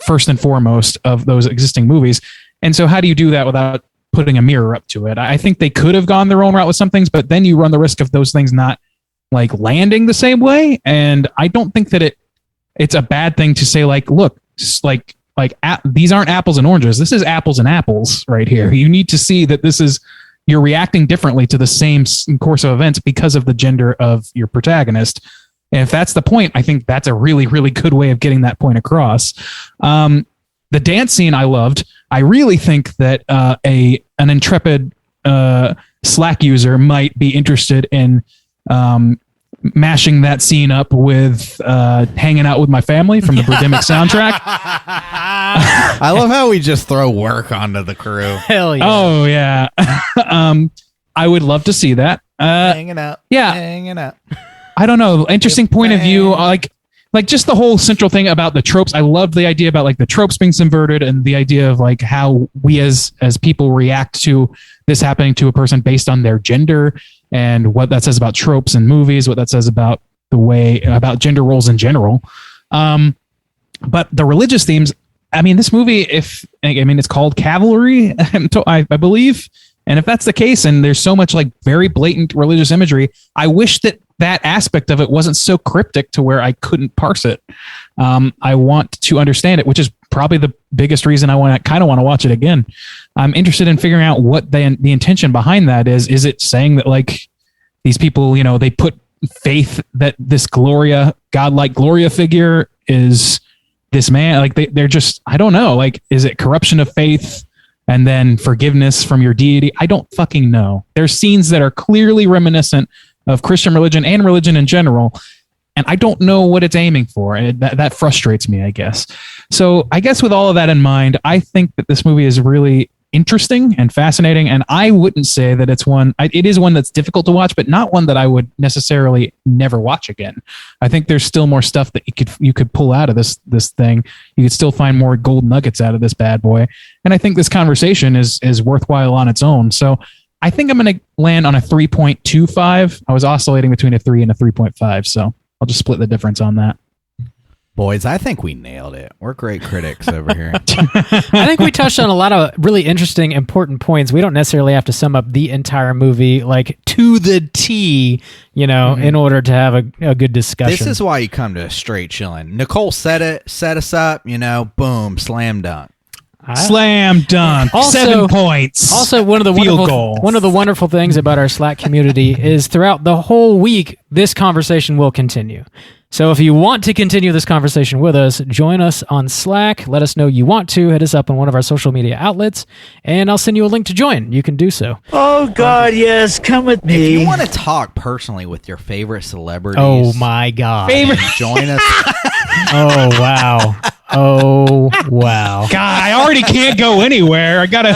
first and foremost of those existing movies. And so how do you do that without putting a mirror up to it? I think they could have gone their own route with some things, but then you run the risk of those things not like landing the same way. And I don't think that it's a bad thing to say, like, look, these aren't apples and oranges. This is apples and apples right here. You need to see that you're reacting differently to the same course of events because of the gender of your protagonist. And if that's the point, I think that's a really, really good way of getting that point across. The dance scene I loved. I really think that an intrepid Slack user might be interested in mashing that scene up with Hanging Out With My Family from the Birdemic soundtrack. I love how we just throw work onto the crew. Hell yeah. Oh, yeah. I would love to see that. Hanging out. Yeah. Hanging out. I don't know. Interesting point of view. Like just the whole central thing about the tropes. I love the idea about like the tropes being subverted and the idea of like how we as people react to this happening to a person based on their gender and what that says about tropes in movies, what that says about about gender roles in general. But the religious themes, I mean, this movie, it's called Cavalry, I believe. And if that's the case, and there's so much like very blatant religious imagery, I wish that aspect of it wasn't so cryptic to where I couldn't parse it. I want to understand it, which is probably the biggest reason I kind of want to watch it again. I'm interested in figuring out what the intention behind that is. Is it saying that like these people, they put faith that this godlike Gloria figure is this man? Like they're just, I don't know. Like, is it corruption of faith and then forgiveness from your deity? I don't fucking know. There's scenes that are clearly reminiscent of Christian religion and religion in general, and I don't know what it's aiming for. And that frustrates me, I guess. So I guess with all of that in mind, I think that this movie is really interesting and fascinating, and I wouldn't say that it is one that's difficult to watch, but not one that I would necessarily never watch again. I think there's still more stuff that you could pull out of this thing. You could still find more gold nuggets out of this bad boy, and I think this conversation is worthwhile on its own. So I think I'm going to land on a 3.25. I was oscillating between a 3 and a 3.5, so I'll just split the difference on that. Boys, I think we nailed it. We're great critics over here. I think we touched on a lot of really interesting, important points. We don't necessarily have to sum up the entire movie like to the T, in order to have a good discussion. This is why you come to Straight Chilling. Nicole said it, set us up, boom, slam dunk. Slam dunk. Also, 7 points. Also, one of the wonderful things about our Slack community is throughout the whole week, this conversation will continue. So if you want to continue this conversation with us, join us on Slack. Let us know you want to. Hit us up on one of our social media outlets, and I'll send you a link to join. You can do so. Oh, God, yes. Come with me. If you want to talk personally with your favorite celebrities. Oh, my God. Join us. Oh, wow. Oh, wow. God, I already can't go anywhere. I gotta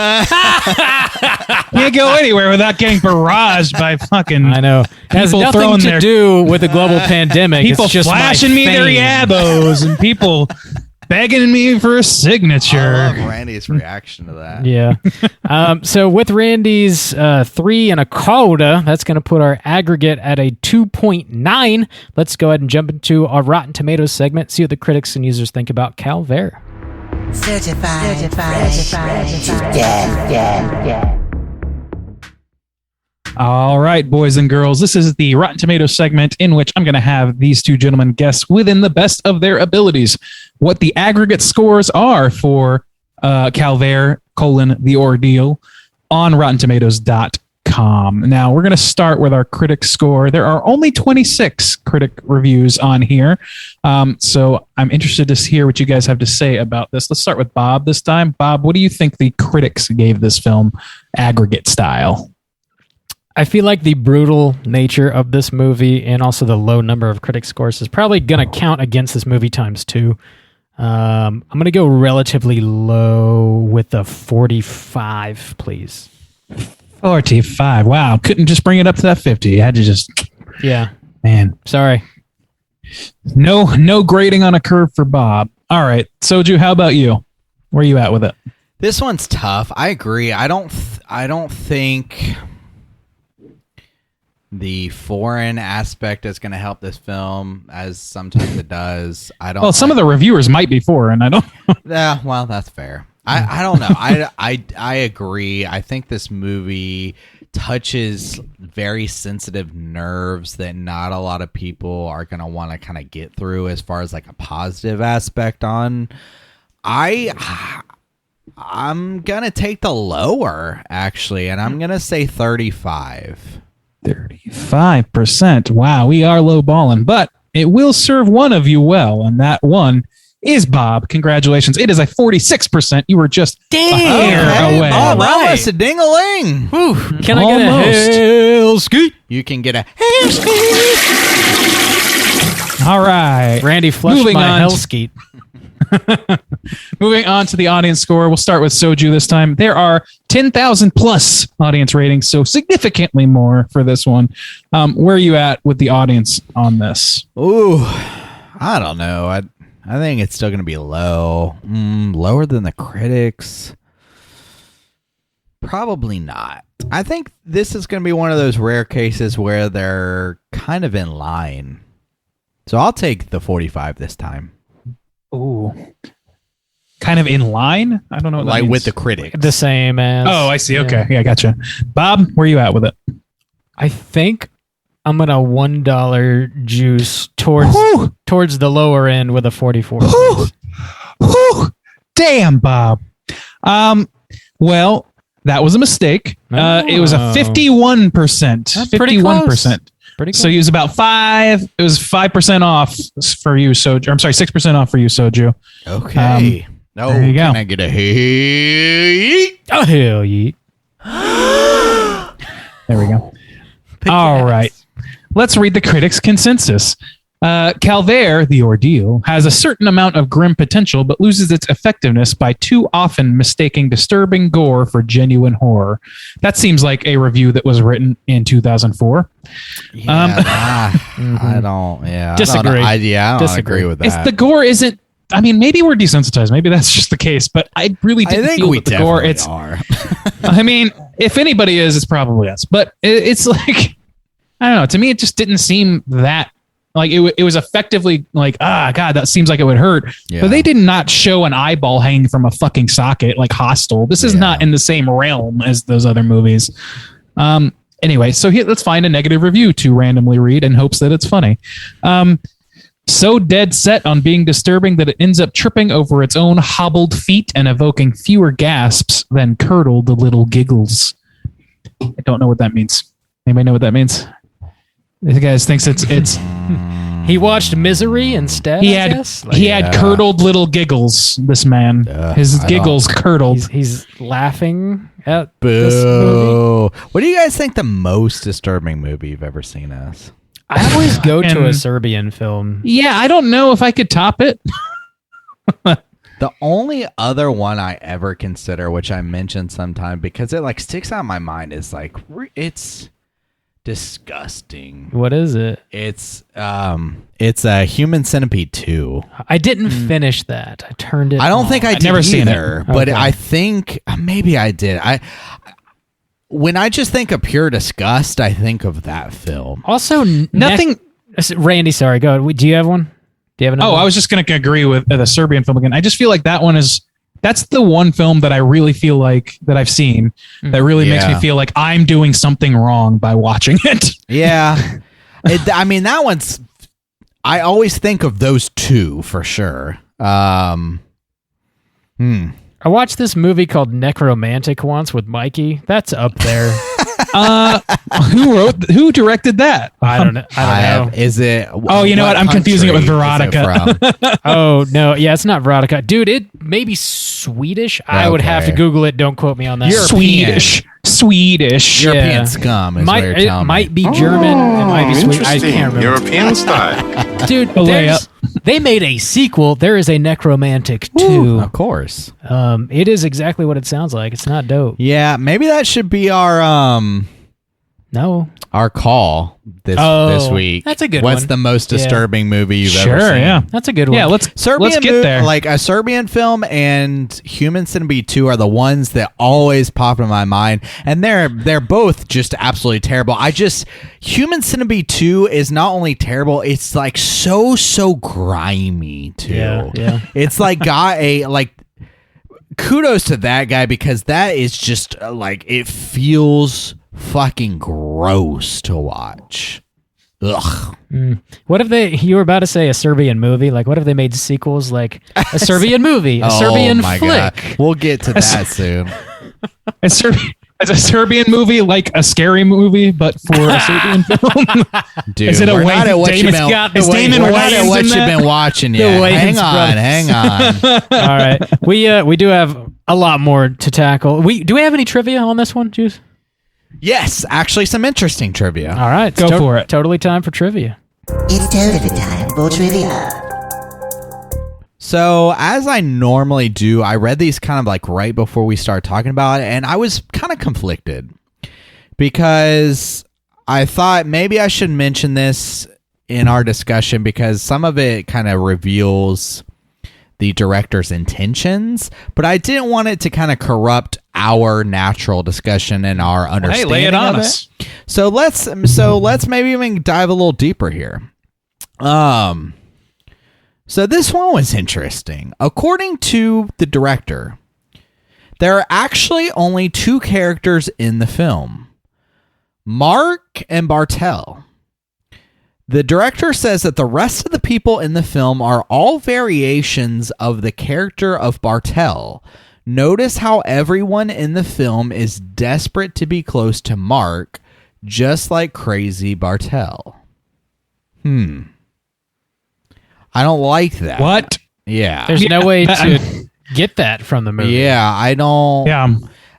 can't go anywhere without getting barraged by fucking. I know. It has people nothing throwing to their do with the global pandemic. people it's just flashing my me their fame. yabos and people begging me for a signature. I love Randy's reaction to that. Yeah. So with Randy's 3 1/4, that's going to put our aggregate at a 2.9. Let's go ahead and jump into our Rotten Tomatoes segment, see what the critics and users think about Calvaire. Certified. Yeah. All right, boys and girls, this is the Rotten Tomatoes segment in which I'm going to have these two gentlemen guess within the best of their abilities what the aggregate scores are for Calvaire, the Ordeal on RottenTomatoes.com. Now, we're going to start with our critic score. There are only 26 critic reviews on here, so I'm interested to hear what you guys have to say about this. Let's start with Bob this time. Bob, what do you think the critics gave this film aggregate style? I feel like the brutal nature of this movie and also the low number of critic scores is probably going to count against this movie times 2. I'm going to go relatively low with a 45, please. 45. Wow. Couldn't just bring it up to that 50. You had to just... Yeah. Man. Sorry. No grading on a curve for Bob. All right. Soju, how about you? Where are you at with it? This one's tough. I agree. I don't think the foreign aspect is going to help this film, as sometimes it does. Well, some of the reviewers might be foreign. I don't. Yeah, well, that's fair. I don't know. I agree. I think this movie touches very sensitive nerves that not a lot of people are going to want to kind of get through as far as like a positive aspect on. I'm going to take the lower, actually, and I'm going to say 35. 35%. Wow, we are low balling, but it will serve one of you well, and that one is Bob. Congratulations. It is a 46%. You were just a hair away. All right. Almost a ding-a-ling. Can I get a hell skeet? You can get a hell skeet. All right. Randy flushed Moving my on hell to- skeet. Moving on to the audience score. We'll start with Soju this time. There are 10,000 plus audience ratings, so significantly more for this one. Where are you at with the audience on this? Ooh, I don't know. I think it's still going to be low. Lower than the critics. Probably not. I think this is going to be one of those rare cases where they're kind of in line. So I'll take the 45 this time. Ooh. Kind of in line? I don't know what that Like means. with the critics. The same as. Oh, I see. Okay. Yeah, gotcha. Bob, where are you at with it? I think I'm going to $1 juice towards the lower end with a 44. Damn, Bob. Well, that was a mistake. It was a 51%. That's pretty 51%. Pretty So he was about 5. It was 5% off for you, Soju. I'm sorry, 6% off for you, Soju. Okay. There you go. Can I get a hey? Oh, hell yeah. There we go. All right. Let's read the critics' consensus. Calvaire, the Ordeal, has a certain amount of grim potential, but loses its effectiveness by too often mistaking disturbing gore for genuine horror. That seems like a review that was written in 2004. I don't. Yeah, Disagree. I don't Disagree. agree with that. It's the gore isn't. I mean, maybe we're desensitized. Maybe that's just the case. But I really didn't feel that the gore. It's. are. I mean, if anybody is, it's probably us. But it's like, I don't know. To me, it just didn't seem that. Like it was effectively like, God, that seems like it would hurt. Yeah. But they did not show an eyeball hanging from a fucking socket like Hostel. This is not in the same realm as those other movies. Anyway, so here, let's find a negative review to randomly read in hopes that it's funny. So dead set on being disturbing that it ends up tripping over its own hobbled feet and evoking fewer gasps than curdled little giggles. I don't know what that means. Anybody know what that means? This guy thinks it's He watched Misery instead. he I had guess? he had curdled little giggles. This man, his giggles curdled. He's laughing at this movie. Boo. What do you guys think the most disturbing movie you've ever seen is? I always go to a Serbian film. Yeah, I don't know if I could top it. The only other one I ever consider, which I mentioned sometime because it like sticks out in my mind, is like it's disgusting. What is it? It's a Human Centipede 2. I didn't finish that. I turned it. I don't think I did never either, seen it. but Okay. I think maybe I did. When I just think of pure disgust, I think of that film. Also, Nothing. Randy, sorry. Go ahead. Do you have one? Do you have another? Oh, I was just going to agree with the Serbian film again. I just feel like that's the one film that I really feel like that I've seen that really makes me feel like I'm doing something wrong by watching it. Yeah. I mean, that one's... I always think of those two for sure. I watched this movie called Necromantic once with Mikey. That's up there. Who directed that? I don't know. Is it... Oh, you know what? I'm confusing it with country is Veronica. from? Oh, no. Yeah, it's not Veronica. Dude, it may be Swedish. I would have to Okay. Google it. Don't quote me on that. Swedish. Yeah. European scum is what you're It telling me. might be German. It might be Swedish. I can't remember. European style. Dude, they made a sequel. There is a Necromantic 2. Of course. It is exactly what it sounds like. It's not dope. Yeah, maybe that should be No. our call this week. That's a good What's one. the most Yeah. disturbing movie you've Sure, ever seen? yeah. That's a good one. Yeah, let's get there. Like a Serbian film and Human Centipede 2 are the ones that always pop in my mind, and they're both just absolutely terrible. Human Centipede 2 is not only terrible, it's like so grimy too. Yeah. It's like got a like kudos to that guy because that is just like it feels fucking gross to watch. Ugh. What if you were about to say a Serbian movie? Like, what if they made sequels like a Serbian movie, a Serbian my flick? God. We'll get to that soon. It's a Serbian movie, like a scary movie, but for a Serbian film. Dude, Is it a we're Wayne- not at what Damon's you've got the been, Wayne- we're we're not at Wayans what in you've that? been watching The yet. Wayans brothers. Hang on. All right, we do have a lot more to tackle. Do we have any trivia on this one, Juice? Yes, actually, some interesting trivia. All right, Go for it. Totally time for trivia. It's totally time for trivia. So, as I normally do, I read these kind of like right before we started talking about it, and I was kind of conflicted because I thought maybe I should mention this in our discussion because some of it kind of reveals the director's intentions, but I didn't want it to kind of corrupt our natural discussion and our Hey, understanding lay it on of us. it. So let's maybe even dive a little deeper here. So this one was interesting. According to the director, there are actually only two characters in the film, Marc and Bartel. The director says that the rest of the people in the film are all variations of the character of Bartel. Notice how everyone in the film is desperate to be close to Marc, just like crazy Bartel. I don't like that. What? Yeah. There's no way to get that from the movie. Yeah, I don't. Yeah.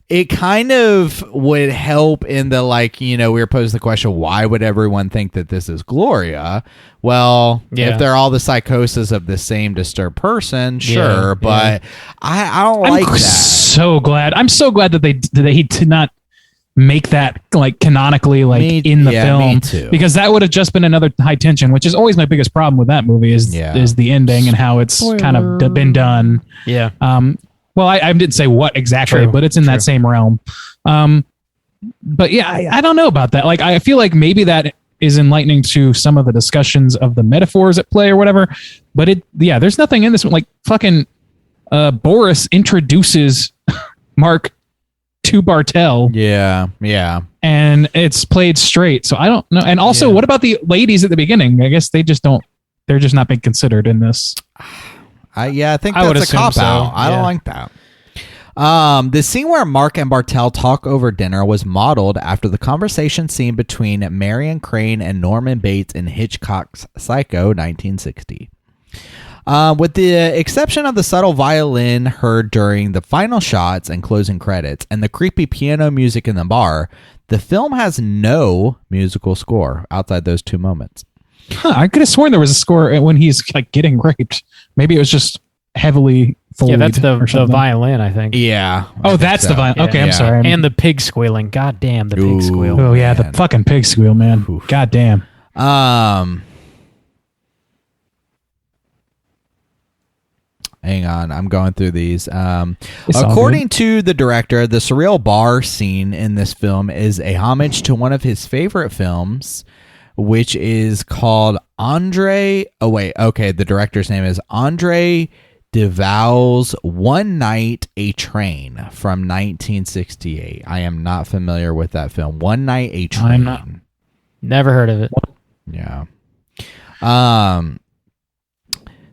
It kind of would help in the, like, you know, we were posed the question, why would everyone think that this is Gloria? Well, Yeah. if they're all the psychosis of the same disturbed person, sure, Yeah, but I don't like I'm that. so glad. I'm so glad that he did not make that like canonically like in the film me too. because that would have just been another high tension, which is always my biggest problem with that movie is the ending and how it's kind of been done. Yeah. Well, I didn't say what exactly, True, but it's in that same realm. But yeah, I don't know about that. Like, I feel like maybe that is enlightening to some of the discussions of the metaphors at play or whatever. But there's nothing in this one. Like fucking Boris introduces Marc to Bartel. Yeah. And it's played straight. So I don't know. And also, what about the ladies at the beginning? I guess they're just not being considered in this. I think I would that's a assume cop so, out. I don't yeah. like that. The scene where Marc and Bartel talk over dinner was modeled after the conversation scene between Marion Crane and Norman Bates in Hitchcock's Psycho 1960. With the exception of the subtle violin heard during the final shots and closing credits and the creepy piano music in the bar, the film has no musical score outside those two moments. I could have sworn there was a score when he's like getting raped. Maybe it was just heavily Foleyed. Yeah, that's the violin, I think. Yeah. Oh, that's the violin. Okay, Yeah. I'm sorry. And the pig squealing. God damn, the pig squeal. Oh yeah, the fucking pig squeal, man. Oof. God damn. Hang on, I'm going through these. It's all According to the director, the surreal bar scene in this film is a homage to one of his favorite films, which is called Andre. Oh wait, okay. The director's name is Andre DeVal's One Night a Train from 1968. I am not familiar with that film. One Night a Train. I'm not. Never heard of it. Yeah.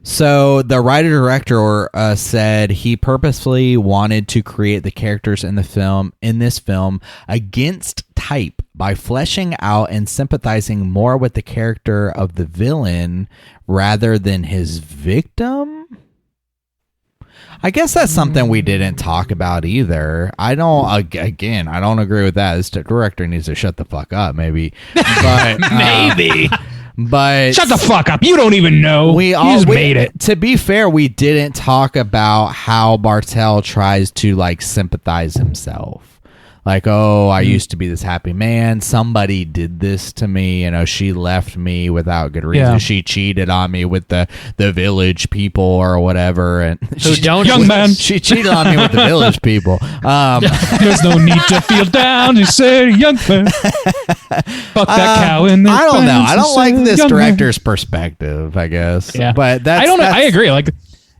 So the writer-director said he purposefully wanted to create the characters in this film against type by fleshing out and sympathizing more with the character of the villain rather than his victim. I guess that's something we didn't talk about either. I don't agree with that. This director needs to shut the fuck up, maybe. But maybe. But Shut the fuck up. You don't even know. You just made it. To be fair, we didn't talk about how Bartel tries to like sympathize himself. Like, oh, I used to be this happy man. Somebody did this to me. You know, she left me without good reason. Yeah. She cheated on me with the wvilage people or whatever. And Young man. She cheated on me with the village people. There's no need to feel down. You say, young man. Fuck that cow in the I don't know. fence, I don't you like say, this young man. director's perspective, I guess. Yeah. But I don't know. I agree. Like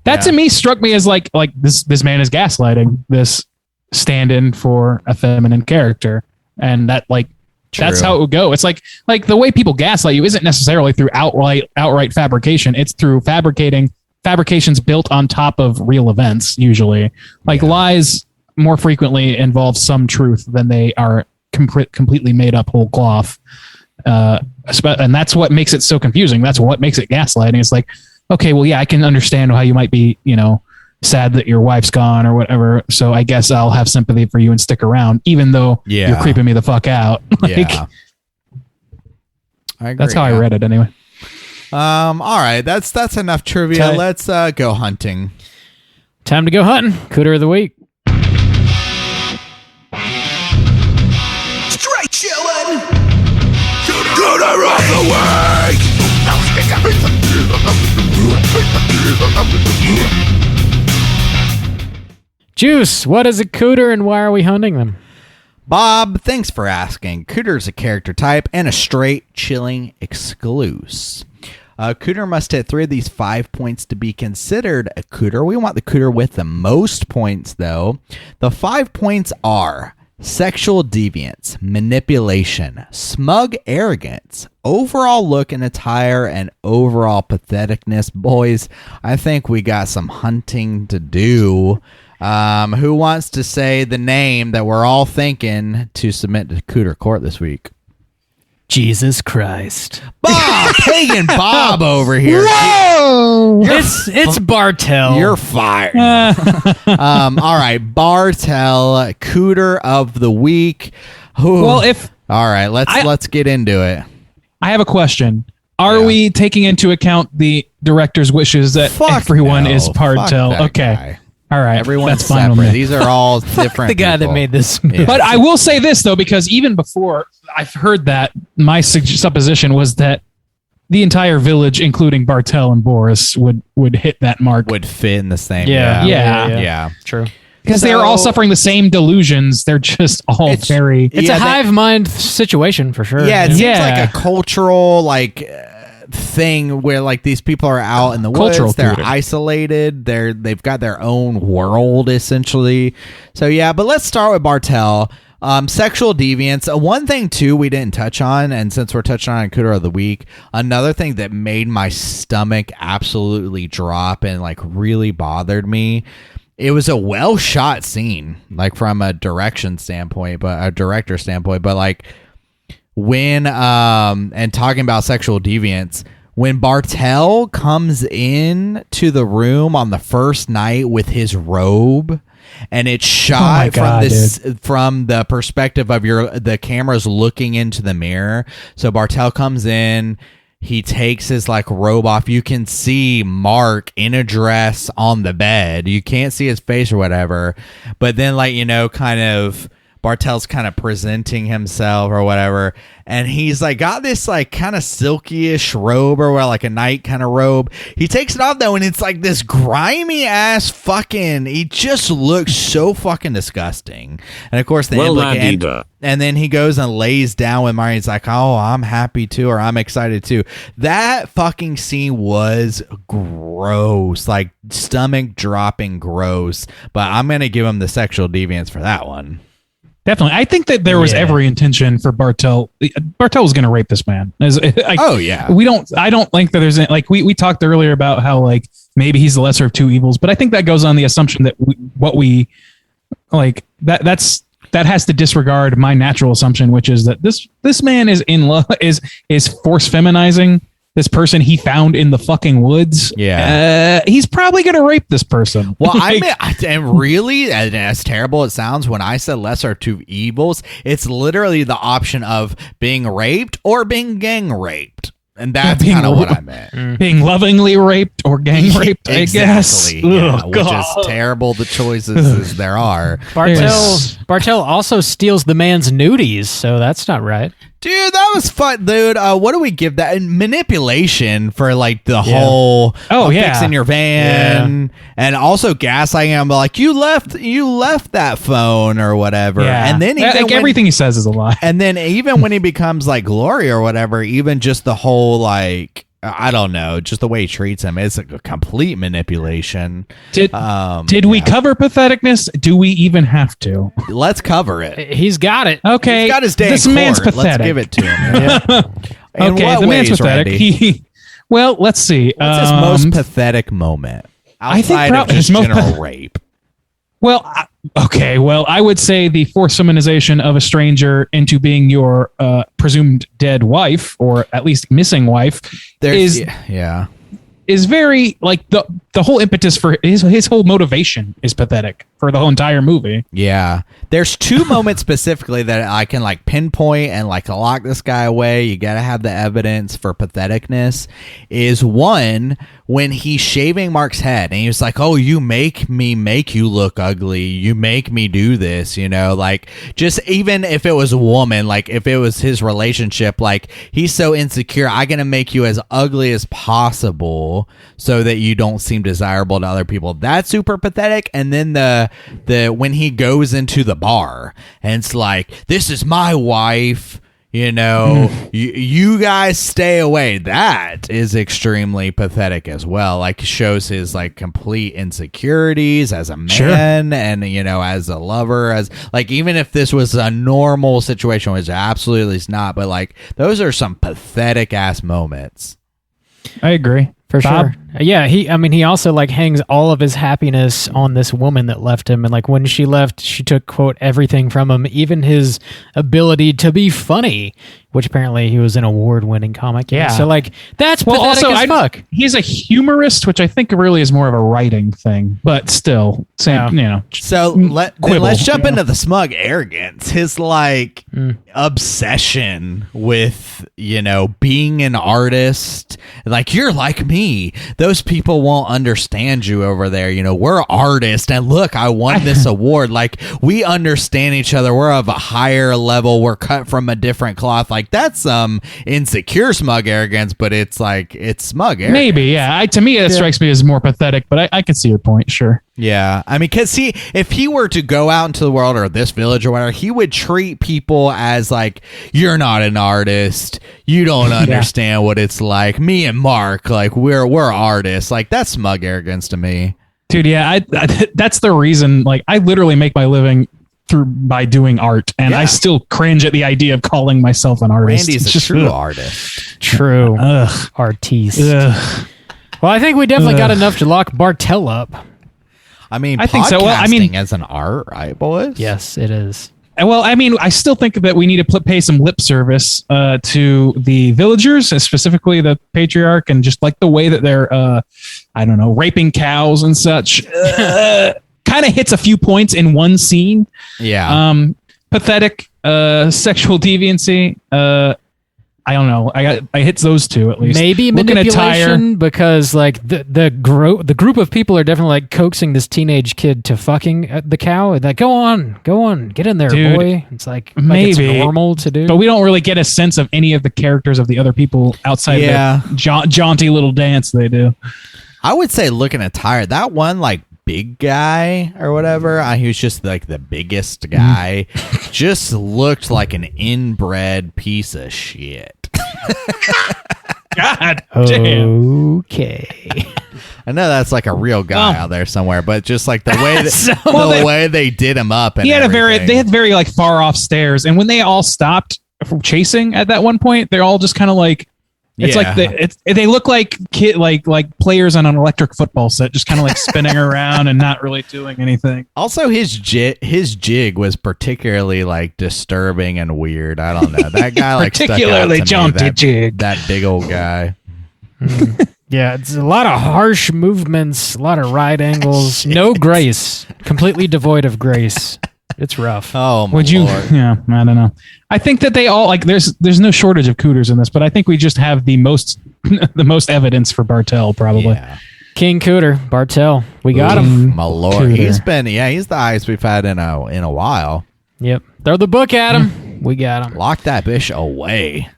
that to Yeah. me struck me as like this man is gaslighting this stand-in for a feminine character, and that that's True. how it would go. It's like the way people gaslight you isn't necessarily through outright fabrication. It's through fabrications built on top of real events. Usually, lies more frequently involve some truth than they are completely made up whole cloth. And that's what makes it so confusing. That's what makes it gaslighting. It's like, okay, well, yeah, I can understand how you might be, sad that your wife's gone or whatever. So I guess I'll have sympathy for you and stick around, even though you're creeping me the fuck out. Yeah. I agree, that's how I read it anyway. All right, that's enough trivia. Tight. Let's go hunting. Time to go hunting. Cooter of the week. Straight chillin'. Cooter of the week. Juice, what is a cooter and why are we hunting them? Bob, thanks for asking. Cooter is a character type and a straight chilling exclusive. Cooter must hit 3 of these 5 points to be considered a cooter. We want the cooter with the most points, though. The 5 points are sexual deviance, manipulation, smug arrogance, overall look and attire, and overall patheticness. Boys, I think we got some hunting to do. Who wants to say the name that we're all thinking to submit to Cooter Court this week? Jesus Christ. Bob! Pagan Bob over here. Whoa! It's Bartel. You're fired. All right, Bartel, Cooter of the week. Ooh. Well, all right, let's get into it. I have a question. Are we taking into account the director's wishes that everyone is Bartel? Okay. Guy. All right. Everyone's that's fine separate. with me. These are all different. the guy that people. made this. Yeah. But I will say this, though, because even before I've heard that, my supposition was that the entire village, including Bartel and Boris, would hit that mark. Would fit in the same. Yeah. True. Because they are all suffering the same delusions. They're just all very... It's a hive mind situation for sure. Yeah, it seems like a cultural thing where these people are out in the Cultural woods, they're theater. isolated, they've got their own world essentially. So yeah, but let's start with Bartel. Sexual deviance. One thing too we didn't touch on, and since we're touching on Cooter of the week, another thing that made my stomach absolutely drop and really bothered me. It was a well shot scene, from a director standpoint, but when and talking about sexual deviance, when Bartel comes in to the room on the first night with his robe, and it's shot from the perspective of the camera's looking into the mirror. So Bartel comes in, he takes his like robe off. You can see Marc in a dress on the bed. You can't see his face or whatever. But then like, kind of Bartel's kind of presenting himself or whatever. And he's like got this like kind of silky-ish robe or like a night kind of robe. He takes it off though, and it's like this grimy ass fucking, he just looks so fucking disgusting. And of course the and then he goes and lays down with Marty. He's like, oh, I'm happy too, or I'm excited too. That fucking scene was gross, like stomach dropping gross. But I'm going to give him the sexual deviance for that one. Definitely. I think that there was every intention for Bartel. Bartel was going to rape this man. Oh, yeah. I don't think that there's like, we talked earlier about how like maybe he's the lesser of two evils, but I think that goes on the assumption that that has to disregard my natural assumption, which is that this man is in love, is force feminizing this person he found in the fucking woods. Yeah. He's probably going to rape this person. Well, and really, as terrible it sounds, when I said lesser of two evils, it's literally the option of being raped or being gang raped. And that's kind of what I meant. Being lovingly raped or gang raped, I guess. Yeah, which is terrible, the choices there are. Bartel also steals the man's nudies, so that's not right. Dude, that was fun, dude. What do we give that? And manipulation for like the whole fixing your van and also gaslighting him, like you left that phone or whatever. Yeah. And then like everything he says is a lie. And then even when he becomes like Glory or whatever, even just the whole like, I don't know, just the way he treats him, it's like a complete manipulation. Did we cover patheticness? Do we even have to? Let's cover it. He's got it. Okay. He's got his day this in man's court. pathetic. Let's give it to him. Yeah. Okay, the man's pathetic. Well, let's see. What's his most pathetic moment? Outside of just general rape. Well, I would say the forced feminization of a stranger into being your presumed dead wife, or at least missing wife, is very like the whole impetus for his whole motivation is pathetic for the whole entire movie. Yeah. There's two moments specifically that I can like pinpoint and like lock this guy away. You got to have the evidence for patheticness. Is one, when he's shaving Marc's head and he was like, oh, you make me make you look ugly. You make me do this, like just even if it was a woman, like if it was his relationship, like he's so insecure, I'm going to make you as ugly as possible so that you don't seem desirable to other people. That's super pathetic. And then the when he goes into the bar and it's like, this is my wife, you guys stay away. That is extremely pathetic as well. Like shows his like complete insecurities as a man and as a lover, as like even if this was a normal situation, which absolutely is not, but like those are some pathetic ass moments. I agree. For sure. Yeah, he also like hangs all of his happiness on this woman that left him, and like when she left, she took, quote, everything from him, even his ability to be funny, which apparently he was an award-winning comic. Yeah. So like that's pathetic as fuck. He's a humorist, which I think really is more of a writing thing, but still, same, So let's jump into the smug arrogance. His like obsession with being an artist. Like, you're like me. Those people won't understand you over there. We're artists, and look, I won this award. Like, we understand each other. We're of a higher level. We're cut from a different cloth. Like, that's some insecure smug arrogance, but it's like, it's smug arrogance. Maybe, yeah. To me, it strikes me as more pathetic, but I can see your point, sure. Yeah, I mean, because if he were to go out into the world or this village or whatever, he would treat people as like, you're not an artist, you don't understand what it's like. Me and Marc, like we're artists. Like, that's smug arrogance to me, dude. Yeah, that's the reason. Like, I literally make my living by doing art, and I still cringe at the idea of calling myself an artist. Randy's a true artist. True artiste. Well, I think we definitely got enough to lock Bartel up. I mean, I think so. Well, as an art, right, boys? Yes, it is. Well, I mean, I still think that we need to pay some lip service to the villagers, specifically the patriarch, and just like the way that they're, I don't know, raping cows and such. Kind of hits a few points in one scene. Yeah. Pathetic sexual deviancy. I I don't know. I hit those two at least. Maybe manipulation because like the group of people are definitely like coaxing this teenage kid to fucking the cow. Like, go on, get in there, Dude, boy. It's like maybe it's normal to do. But we don't really get a sense of any of the characters of the other people outside of the jaunty little dance they do. I would say looking at Tyre, that one like big guy or whatever, he was just like the biggest guy, just looked like an inbred piece of shit. God damn. Okay. I know that's like a real guy out there somewhere, but just like the way that, the way they did him up, and they had everything. very like far off stairs, and when they all stopped from chasing at that one point, they're all just kind of like. It's like they look like players on an electric football set, just kind of like spinning around and not really doing anything. Also, his jig was particularly like disturbing and weird. I don't know, that guy like particularly jaunty jig. That big old guy. Yeah, it's a lot of harsh movements, a lot of right angles, no grace, completely devoid of grace. It's rough. Oh, my Would you? Lord. Yeah, I don't know. I think that they all like. There's no shortage of Cooters in this, but I think we just have the most evidence for Bartell probably. Yeah. King Cooter, Bartell, we got him. My Lord, Cooter. he's the highest we've had in a while. Yep, throw the book at him. We got him. Lock that bitch away.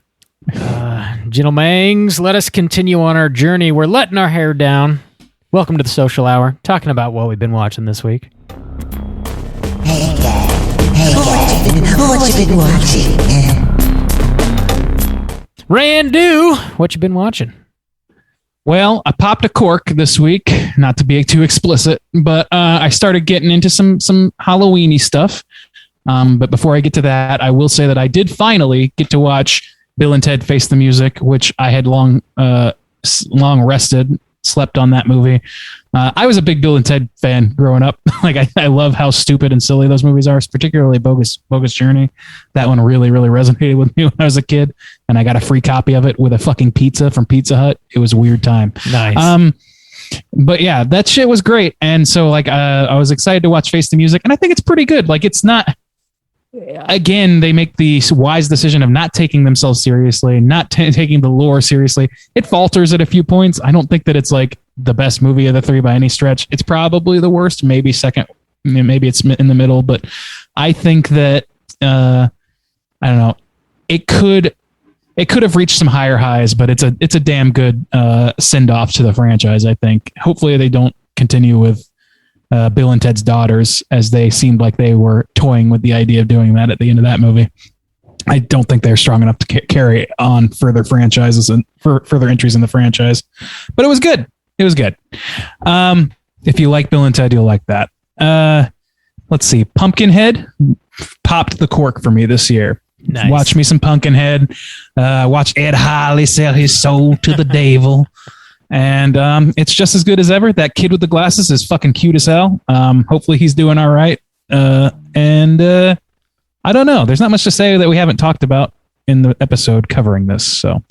Gentlemangs, let us continue on our journey. We're letting our hair down. Welcome to the social hour, talking about what we've been watching this week. Hey guys, what you been watching? Randu, what you been watching? Well, I popped a cork this week, not to be too explicit, but I started getting into some Halloween-y stuff. But before I get to that, I will say that I did finally get to watch Bill and Ted Face the Music, which I had long slept on that movie. I was a big Bill and Ted fan growing up. Like I love how stupid and silly those movies are, particularly Bogus Journey. That one really, really resonated with me when I was a kid, and I got a free copy of it with a fucking pizza from Pizza Hut. It was a weird time. Nice. But yeah, that shit was great. And so like I was excited to watch Face the Music, and I think it's pretty good. Like it's not. Again, they make the wise decision of not taking themselves seriously, not taking the lore seriously. It falters at a few points. I don't think that it's like the best movie of the three by any stretch. It's probably the worst, maybe second, maybe it's in the middle. But I think that I don't know. It could have reached some higher highs, but it's a damn good send off to the franchise. I think. Hopefully, they don't continue with Bill and Ted's Daughters, as they seemed like they were toying with the idea of doing that at the end of that movie. I don't think they're strong enough to carry on further franchises and further entries in the franchise, but it was good. It was good. If you like Bill and Ted, you'll like that. Let's see. Pumpkinhead popped the cork for me this year. Nice. Watch me some Pumpkinhead. Watch Ed Harley sell his soul to the devil. And it's just as good as ever. That kid with the glasses is fucking cute as hell. Hopefully he's doing all right. And I don't know. There's not much to say that we haven't talked about in the episode covering this. So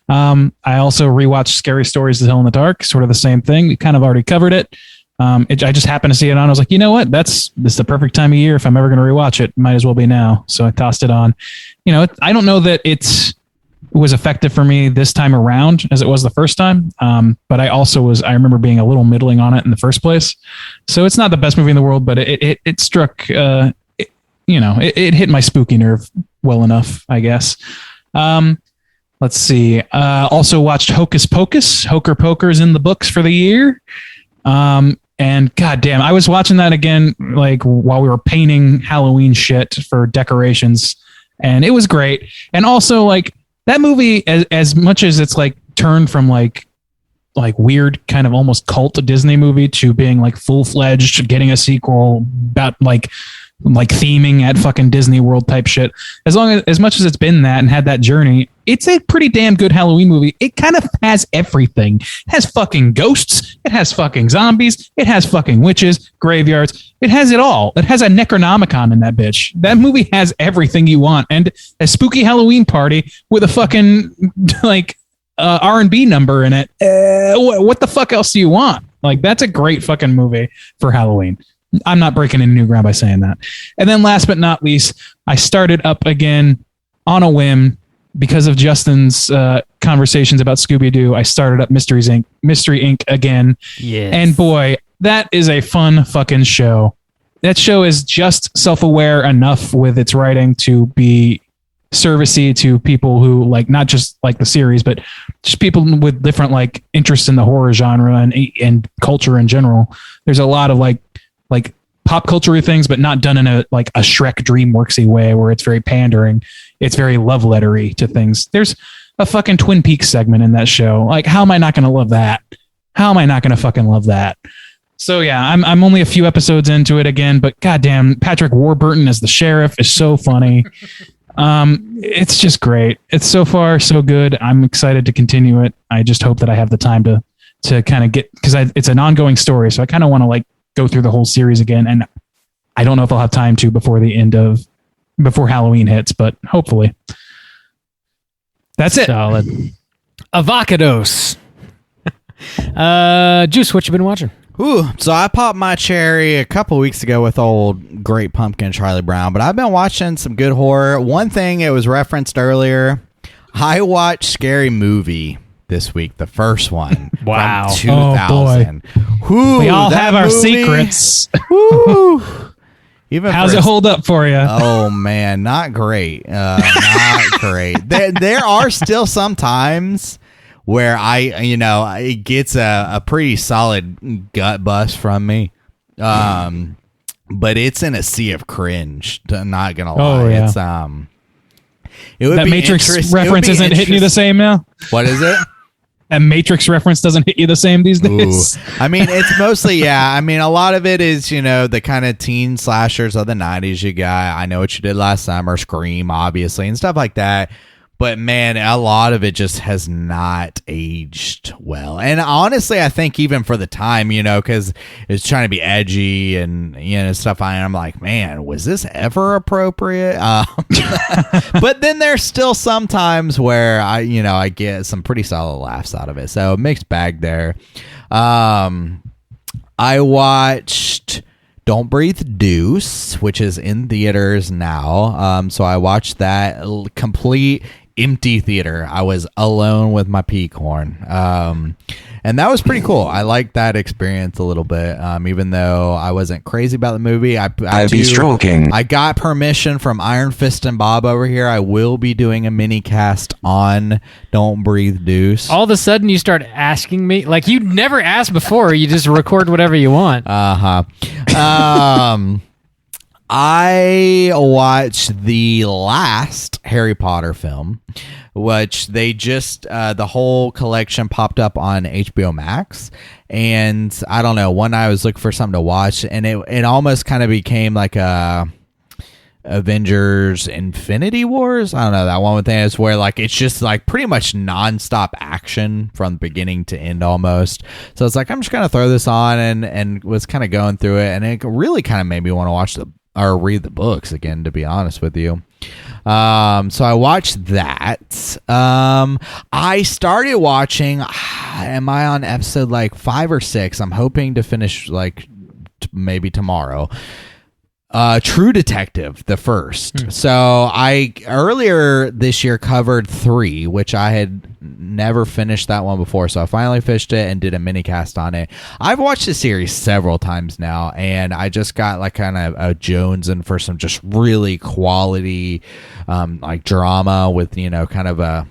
I also rewatched Scary Stories to Tell in the Dark. Sort of the same thing. We kind of already covered it. I just happened to see it on. I was like, you know what? This is the perfect time of year. If I'm ever going to rewatch it, might as well be now. So I tossed it on. You know, I don't know that it was effective for me this time around as it was the first time. But I remember being a little middling on it in the first place. So it's not the best movie in the world, but it struck, it hit my spooky nerve well enough, I guess. Let's see. Also watched Hocus Pocus. Hoker Poker's in the books for the year. And goddamn, I was watching that again, like while we were painting Halloween shit for decorations, and it was great. And also like that movie, as much as it's like turned from like weird kind of almost cult Disney movie to being like full-fledged, getting a sequel about like theming at fucking Disney World type shit. As much as it's been that and had that journey, it's a pretty damn good Halloween movie. It kind of has everything. It has fucking ghosts. It has fucking zombies. It has fucking witches, graveyards. It has it all. It has a Necronomicon in that bitch. That movie has everything you want, and a spooky Halloween party with a fucking like R&B number in it. What the fuck else do you want? Like, that's a great fucking movie for Halloween. I'm not breaking any new ground by saying that. And then last but not least, I started up again on a whim because of Justin's conversations about Scooby-Doo, I started up Mystery Inc. again. Yes. And boy, that is a fun fucking show. That show is just self-aware enough with its writing to be servicey to people who like not just like the series, but just people with different like interests in the horror genre and culture in general. There's a lot of like pop culture things, but not done in a Shrek DreamWorksy way where it's very pandering. It's very love lettery to things. There's a fucking Twin Peaks segment in that show. Like, how am I not going to love that? How am I not going to fucking love that? So yeah, I'm only a few episodes into it again, but goddamn, Patrick Warburton as the sheriff is so funny. It's just great. It's so far so good. I'm excited to continue it. I just hope that I have the time to kind of get, because it's an ongoing story, so I kind of want to like go through the whole series again, and I don't know if I'll have time to before Halloween hits, but hopefully. That's it. Solid. Avocados. Juice, what you been watching? Ooh, so I popped my cherry a couple weeks ago with old Great Pumpkin Charlie Brown, but I've been watching some good horror. One thing, it was referenced earlier, I watched Scary Movie this week, the first one. Wow. From 2000. Oh, we all have our secrets. Woo. Even how's it hold up for you? Oh man, not great. Not great. There are still some times where it gets a pretty solid gut bust from me. But it's in a sea of cringe. Not gonna lie. Oh, yeah. It's it would that be Matrix reference isn't hitting you the same now. What is it? That Matrix reference doesn't hit you the same these days. Ooh. I mean, it's mostly, yeah. I mean, a lot of it is, the kind of teen slashers of the 90s you got. I Know What You Did Last Summer, Scream, obviously, and stuff like that. But man, a lot of it just has not aged well. And honestly, I think even for the time, because it's trying to be edgy and, stuff. I'm like, man, was this ever appropriate? But then there's still some times where I get some pretty solid laughs out of it. So mixed bag there. I watched Don't Breathe Deuce, which is in theaters now. So I watched that complete empty theater. I was alone with my pea corn. And that was pretty cool. I liked that experience a little bit. Even though I wasn't crazy about the movie. I'd be stroking. I got permission from Iron Fist and Bob over here. I will be doing a mini cast on Don't Breathe Deuce. All of a sudden you start asking me, like you never asked before. You just record whatever you want. I watched the last Harry Potter film, which they just, the whole collection popped up on HBO Max. And I don't know, one night I was looking for something to watch, and it almost kind of became like a Avengers Infinity Wars. I don't know, that one with Thanos where like it's just like pretty much nonstop action from beginning to end almost. So it's like, I'm just going to throw this on and was kind of going through it. And it really kind of made me want to watch or read the books again, to be honest with you. So I watched that. I started watching, am I on episode like 5 or 6? I'm hoping to finish like maybe tomorrow. True Detective, the first. So I earlier this year covered 3, which I had never finished that one before. So I finally finished it and did a mini cast on it. I've watched the series several times now, and I just got like kind of a jonesing for some just really quality like drama with kind of a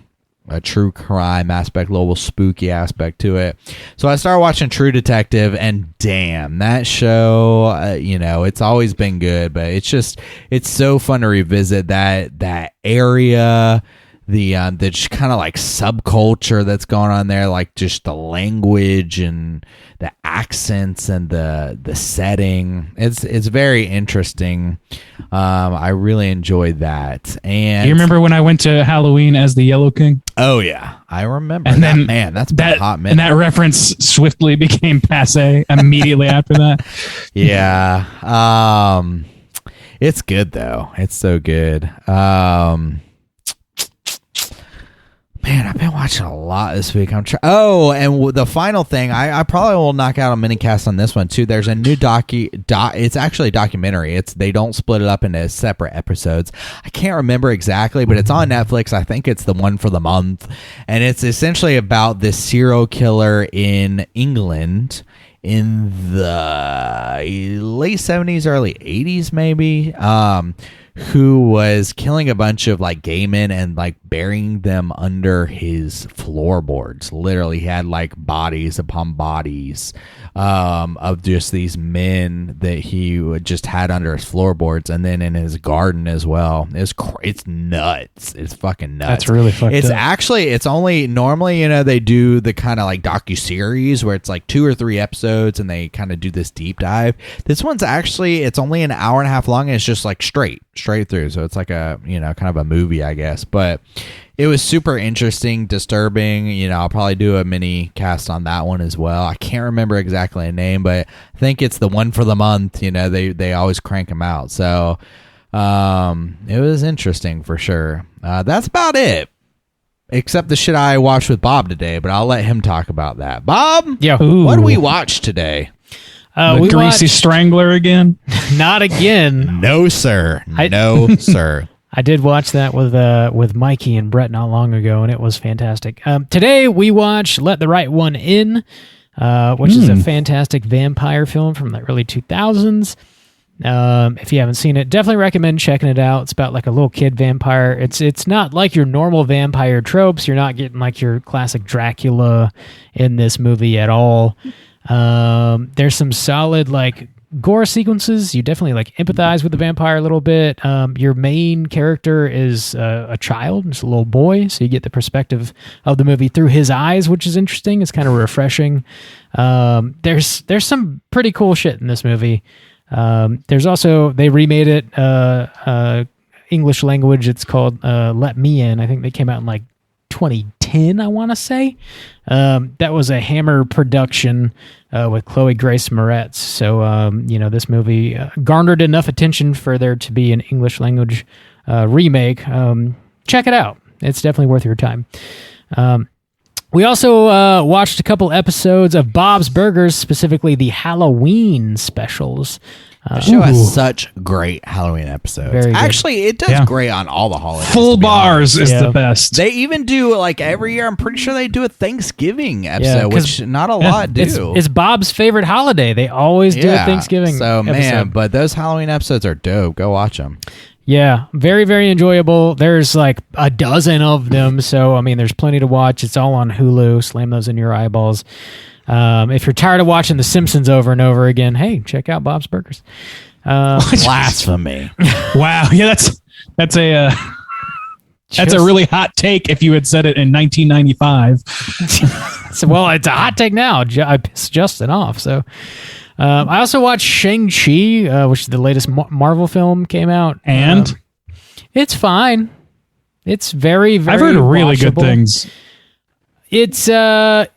true crime aspect, a little spooky aspect to it. So I started watching True Detective, and damn, that show, it's always been good, but it's so fun to revisit that area, the just kind of like subculture that's going on there, like just the language and the accents and the setting. It's very interesting. I really enjoyed that. And you remember when I went to Halloween as the Yellow King? Oh yeah, I remember. And that. then Man, that's been a hot minute. And that reference swiftly became passé immediately after that. Yeah. It's good though. It's so good. Man, Man, I've been watching a lot this week. And the final thing, I probably will knock out a mini cast on this one too. There's a new it's actually a documentary. They don't split it up into separate episodes. I can't remember exactly, but it's on Netflix. I think it's the one for the month, and it's essentially about this serial killer in England in the late 70s, early 80s, maybe. Who was killing a bunch of like gay men and like burying them under his floorboards. Literally, he had like bodies upon bodies of just these men that he would just had under his floorboards, and then in his garden as well. It's nuts. It's fucking nuts. That's really fucked up. It's only normally, they do the kind of like docuseries where it's like 2 or 3 episodes and they kind of do this deep dive. This one's actually, it's only an hour and a half long, and it's just like straight through. So it's like a, kind of a movie, I guess. But it was super interesting, disturbing. I'll probably do a mini cast on that one as well. I can't remember exactly a name, but I think it's the one for the month. They always crank them out. So it was interesting for sure. That's about it. Except the shit I watched with Bob today, but I'll let him talk about that. Bob, yeah, what did we watch today? The Greasy Strangler again? Not again. No, sir. No, sir. I did watch that with Mikey and Brett not long ago, and it was fantastic. Today we watched Let the Right One In, which is a fantastic vampire film from the early 2000s. If you haven't seen it, definitely recommend checking it out. It's about like a little kid vampire. It's not like your normal vampire tropes. You're not getting like your classic Dracula in this movie at all. There's some solid like gore sequences. You definitely like empathize with the vampire a little bit. Your main character is a child, just a little boy, so you get the perspective of the movie through his eyes, which is interesting. It's kind of refreshing. There's some pretty cool shit in this movie. There's also, they remade it English language. It's called Let Me In. I think they came out in like 2010, I want to say. That was a Hammer production with Chloe Grace Moretz. So, this movie garnered enough attention for there to be an English language remake. Check it out. It's definitely worth your time. We also watched a couple episodes of Bob's Burgers, specifically the Halloween specials. The show has such great Halloween episodes. Very good. Actually, it does great on all the holidays. Full bars is the best. They even do, like, every year, I'm pretty sure they do a Thanksgiving episode, which not a lot do. It's Bob's favorite holiday. They always do a Thanksgiving episode. But those Halloween episodes are dope. Go watch them. Yeah, very, very enjoyable. There's like a dozen of them, so I mean, there's plenty to watch. It's all on Hulu. Slam those in your eyeballs. If you're tired of watching The Simpsons over and over again, hey, check out Bob's Burgers. Blasphemy! Wow, yeah, that's a really hot take. If you had said it in 1995, well, it's a hot take now. I pissed Justin off. So. I also watched Shang-Chi, which is the latest Marvel film came out. And? It's fine. It's very, very I've heard really watchable. good things. It's I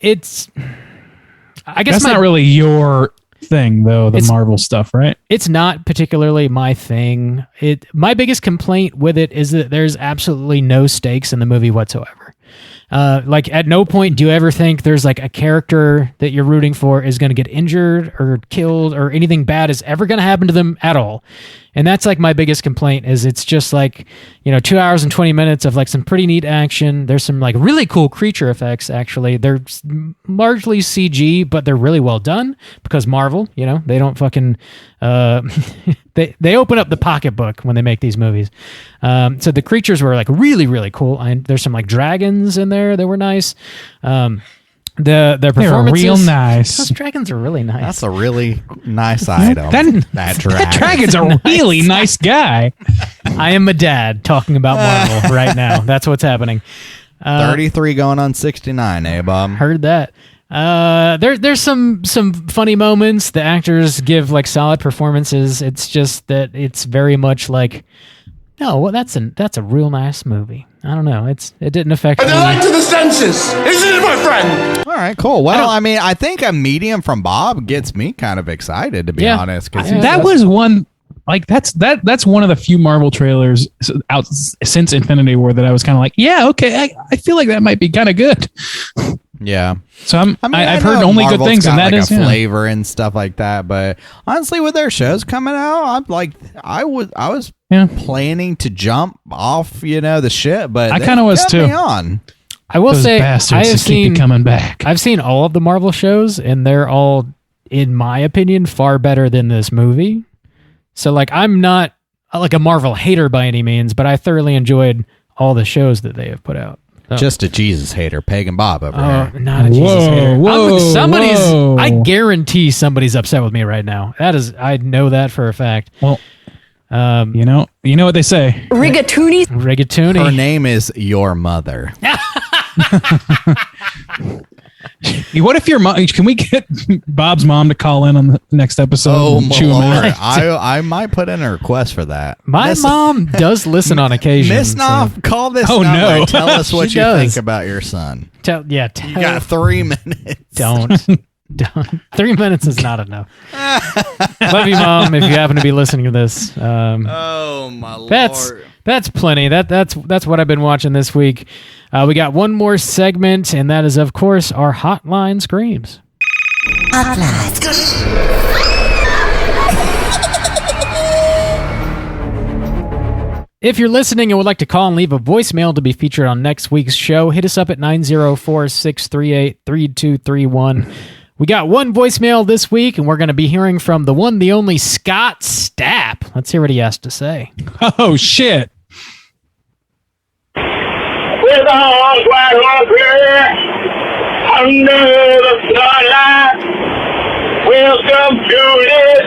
guess that's not really your thing, though, the Marvel stuff, right? It's not particularly my thing. My biggest complaint with it is that there's absolutely no stakes in the movie whatsoever. Like at no point do you ever think there's like a character that you're rooting for is going to get injured or killed or anything bad is ever going to happen to them at all. And that's like my biggest complaint is it's just like, 2 hours and 20 minutes of like some pretty neat action. There's some like really cool creature effects. Actually, they're largely CG, but they're really well done because Marvel, they don't fucking, they open up the pocketbook when they make these movies. So the creatures were like really, really cool. And there's some like dragons in there that were nice. The performances, they were real nice. Those dragons are really nice. That's a really nice item. That dragon's a really nice guy. I am a dad talking about Marvel right now. That's what's happening. 33 going on 69, Bob? Heard that. There's some funny moments. The actors give like solid performances. It's just that it's very much like, no, well, that's a real nice movie. I don't know. It didn't affect me. Back to the senses, isn't it, my friend? All right, cool. Well, I mean, I think a medium from Bob gets me kind of excited, to be honest. That was one like that's one of the few Marvel trailers out since Infinity War that I was kind of like, yeah, okay, I feel like that might be kind of good. Yeah. So I've heard know only good Marvel's things, and got, that like, is a flavor and stuff like that. But honestly, with their shows coming out, I'm like, I was planning to jump off, the shit, but I kind of was too. On. I will Those say, bastards I have keep coming back. I've seen all of the Marvel shows, and they're all, in my opinion, far better than this movie. So, like, I'm not like a Marvel hater by any means, but I thoroughly enjoyed all the shows that they have put out. So. Just a Jesus hater, Pagan Bob over here. Not a Jesus hater. Whoa. I guarantee somebody's upset with me right now. I know that for a fact. Well, you know what they say. Rigatoonie. Her name is your mother. What if your mom? Can we get Bob's mom to call in on the next episode? Oh, and my chew him Lord. out? I might put in a request for that. My mom does listen on occasion. Miss Knopf, call this Oh, number no. and tell us what She you does. think about your son. You You got 3 minutes. Don't. 3 minutes is not enough. Love you, Mom, if you happen to be listening to this. Oh, my Lord. That's plenty. That's what I've been watching this week. We got one more segment, and that is, of course, our Hotline Screams. Hotline Scream. If you're listening and would like to call and leave a voicemail to be featured on next week's show, hit us up at 904-638-3231. We got one voicemail this week, and we're going to be hearing from the one, the only Scott Stapp. Let's hear what he has to say. Oh shit! With arms wide open, under the starlight, welcome to this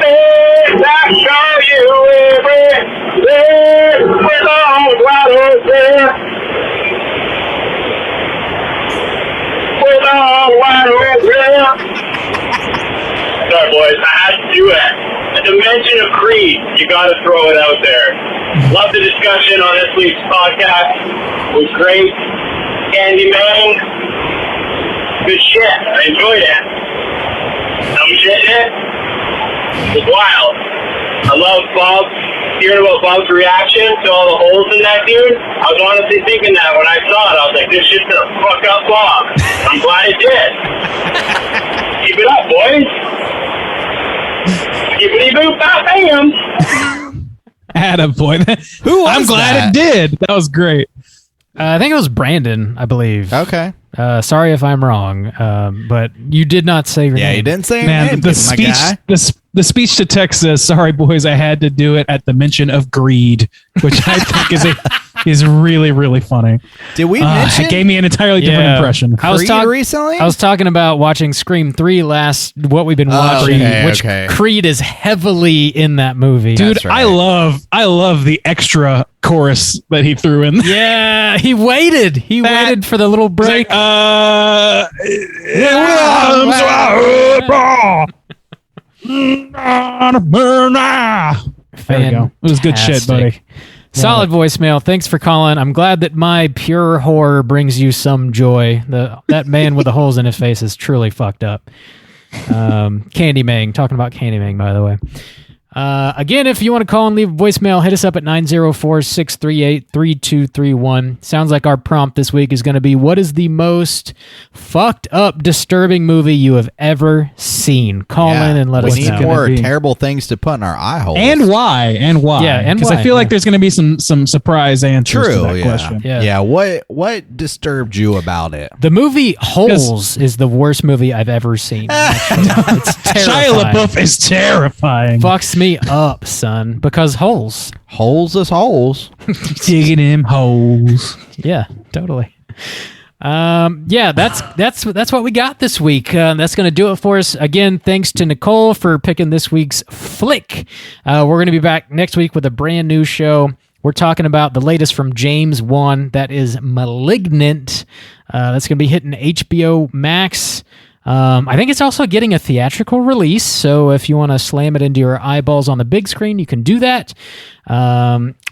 place. I show you everything. With arms wide open, with arms wide open. Sorry, boys, I had to do it. A dimension of Creed, you gotta throw it out there. Love the discussion on this week's podcast. It was great. Candyman, good shit. I enjoyed it. Some shit in it was wild. I love hearing about Bob's reaction to all the holes in that dude. I was honestly thinking that when I saw it. I was like, this shit's gonna fuck up Bob. I'm glad it did. Keep it up, boys. Skippity-boop, bam. Attaboy. Who was I'm glad that? it did. That was great. I think it was Brandon, I believe. Okay. Sorry if I'm wrong, but you did not say your name. Yeah, you didn't say your Man, name, the my speech, guy. the speech to text says, "Sorry, boys, I had to do it at the mention of greed," which I think is really, really funny. Did we mention? It gave me an entirely different impression. I was Creed recently? I was talking about watching Scream 3 what we've been watching, which Creed is heavily in that movie. Dude, That's right. I love the extra chorus that he threw in. Yeah, he waited. He waited for the little break. There we go. It was good shit, buddy. Solid voicemail. Thanks for calling. I'm glad that my pure horror brings you some joy. That man with the holes in his face is truly fucked up. Candyman. Talking about Candyman, by the way. Again, if you want to call and leave a voicemail, hit us up at 904-638-3231. Sounds like our prompt this week is going to be, what is the most fucked up, disturbing movie you have ever seen? Call in and let us know. We need more terrible things to put in our eye holes. And why? Yeah, and because I feel like there's going to be some surprise answers to that question. Yeah. What disturbed you about it? The movie Holes is the worst movie I've ever seen. It's terrifying. Shia LaBeouf is terrifying. Fucks me up, son, because holes. Holes is holes. Digging him holes. Yeah, totally. That's what we got this week. That's going to do it for us. Again, thanks to Nicole for picking this week's flick. We're going to be back next week with a brand new show. We're talking about the latest from James Wan, that is Malignant. That's going to be hitting HBO Max. I think it's also getting a theatrical release, so if you want to slam it into your eyeballs on the big screen, you can do that.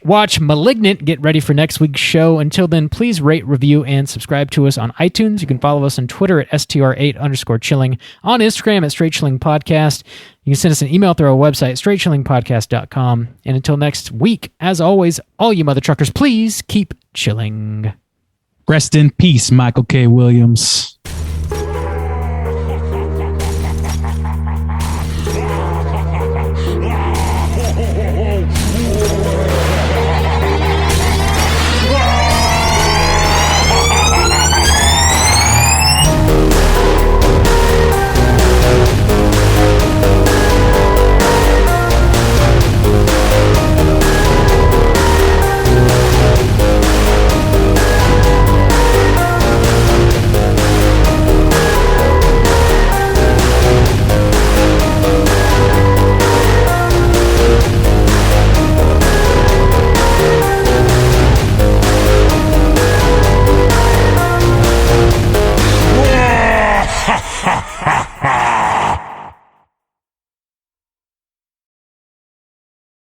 Watch Malignant, get ready for next week's show. Until then, please rate, review, and subscribe to us on iTunes. You can follow us on Twitter at STR8_chilling, on Instagram at Straight Chilling Podcast. You can send us an email through our website, straightchillingpodcast.com. And until next week, as always, all you mother truckers, please keep chilling. Rest in peace, Michael K. Williams.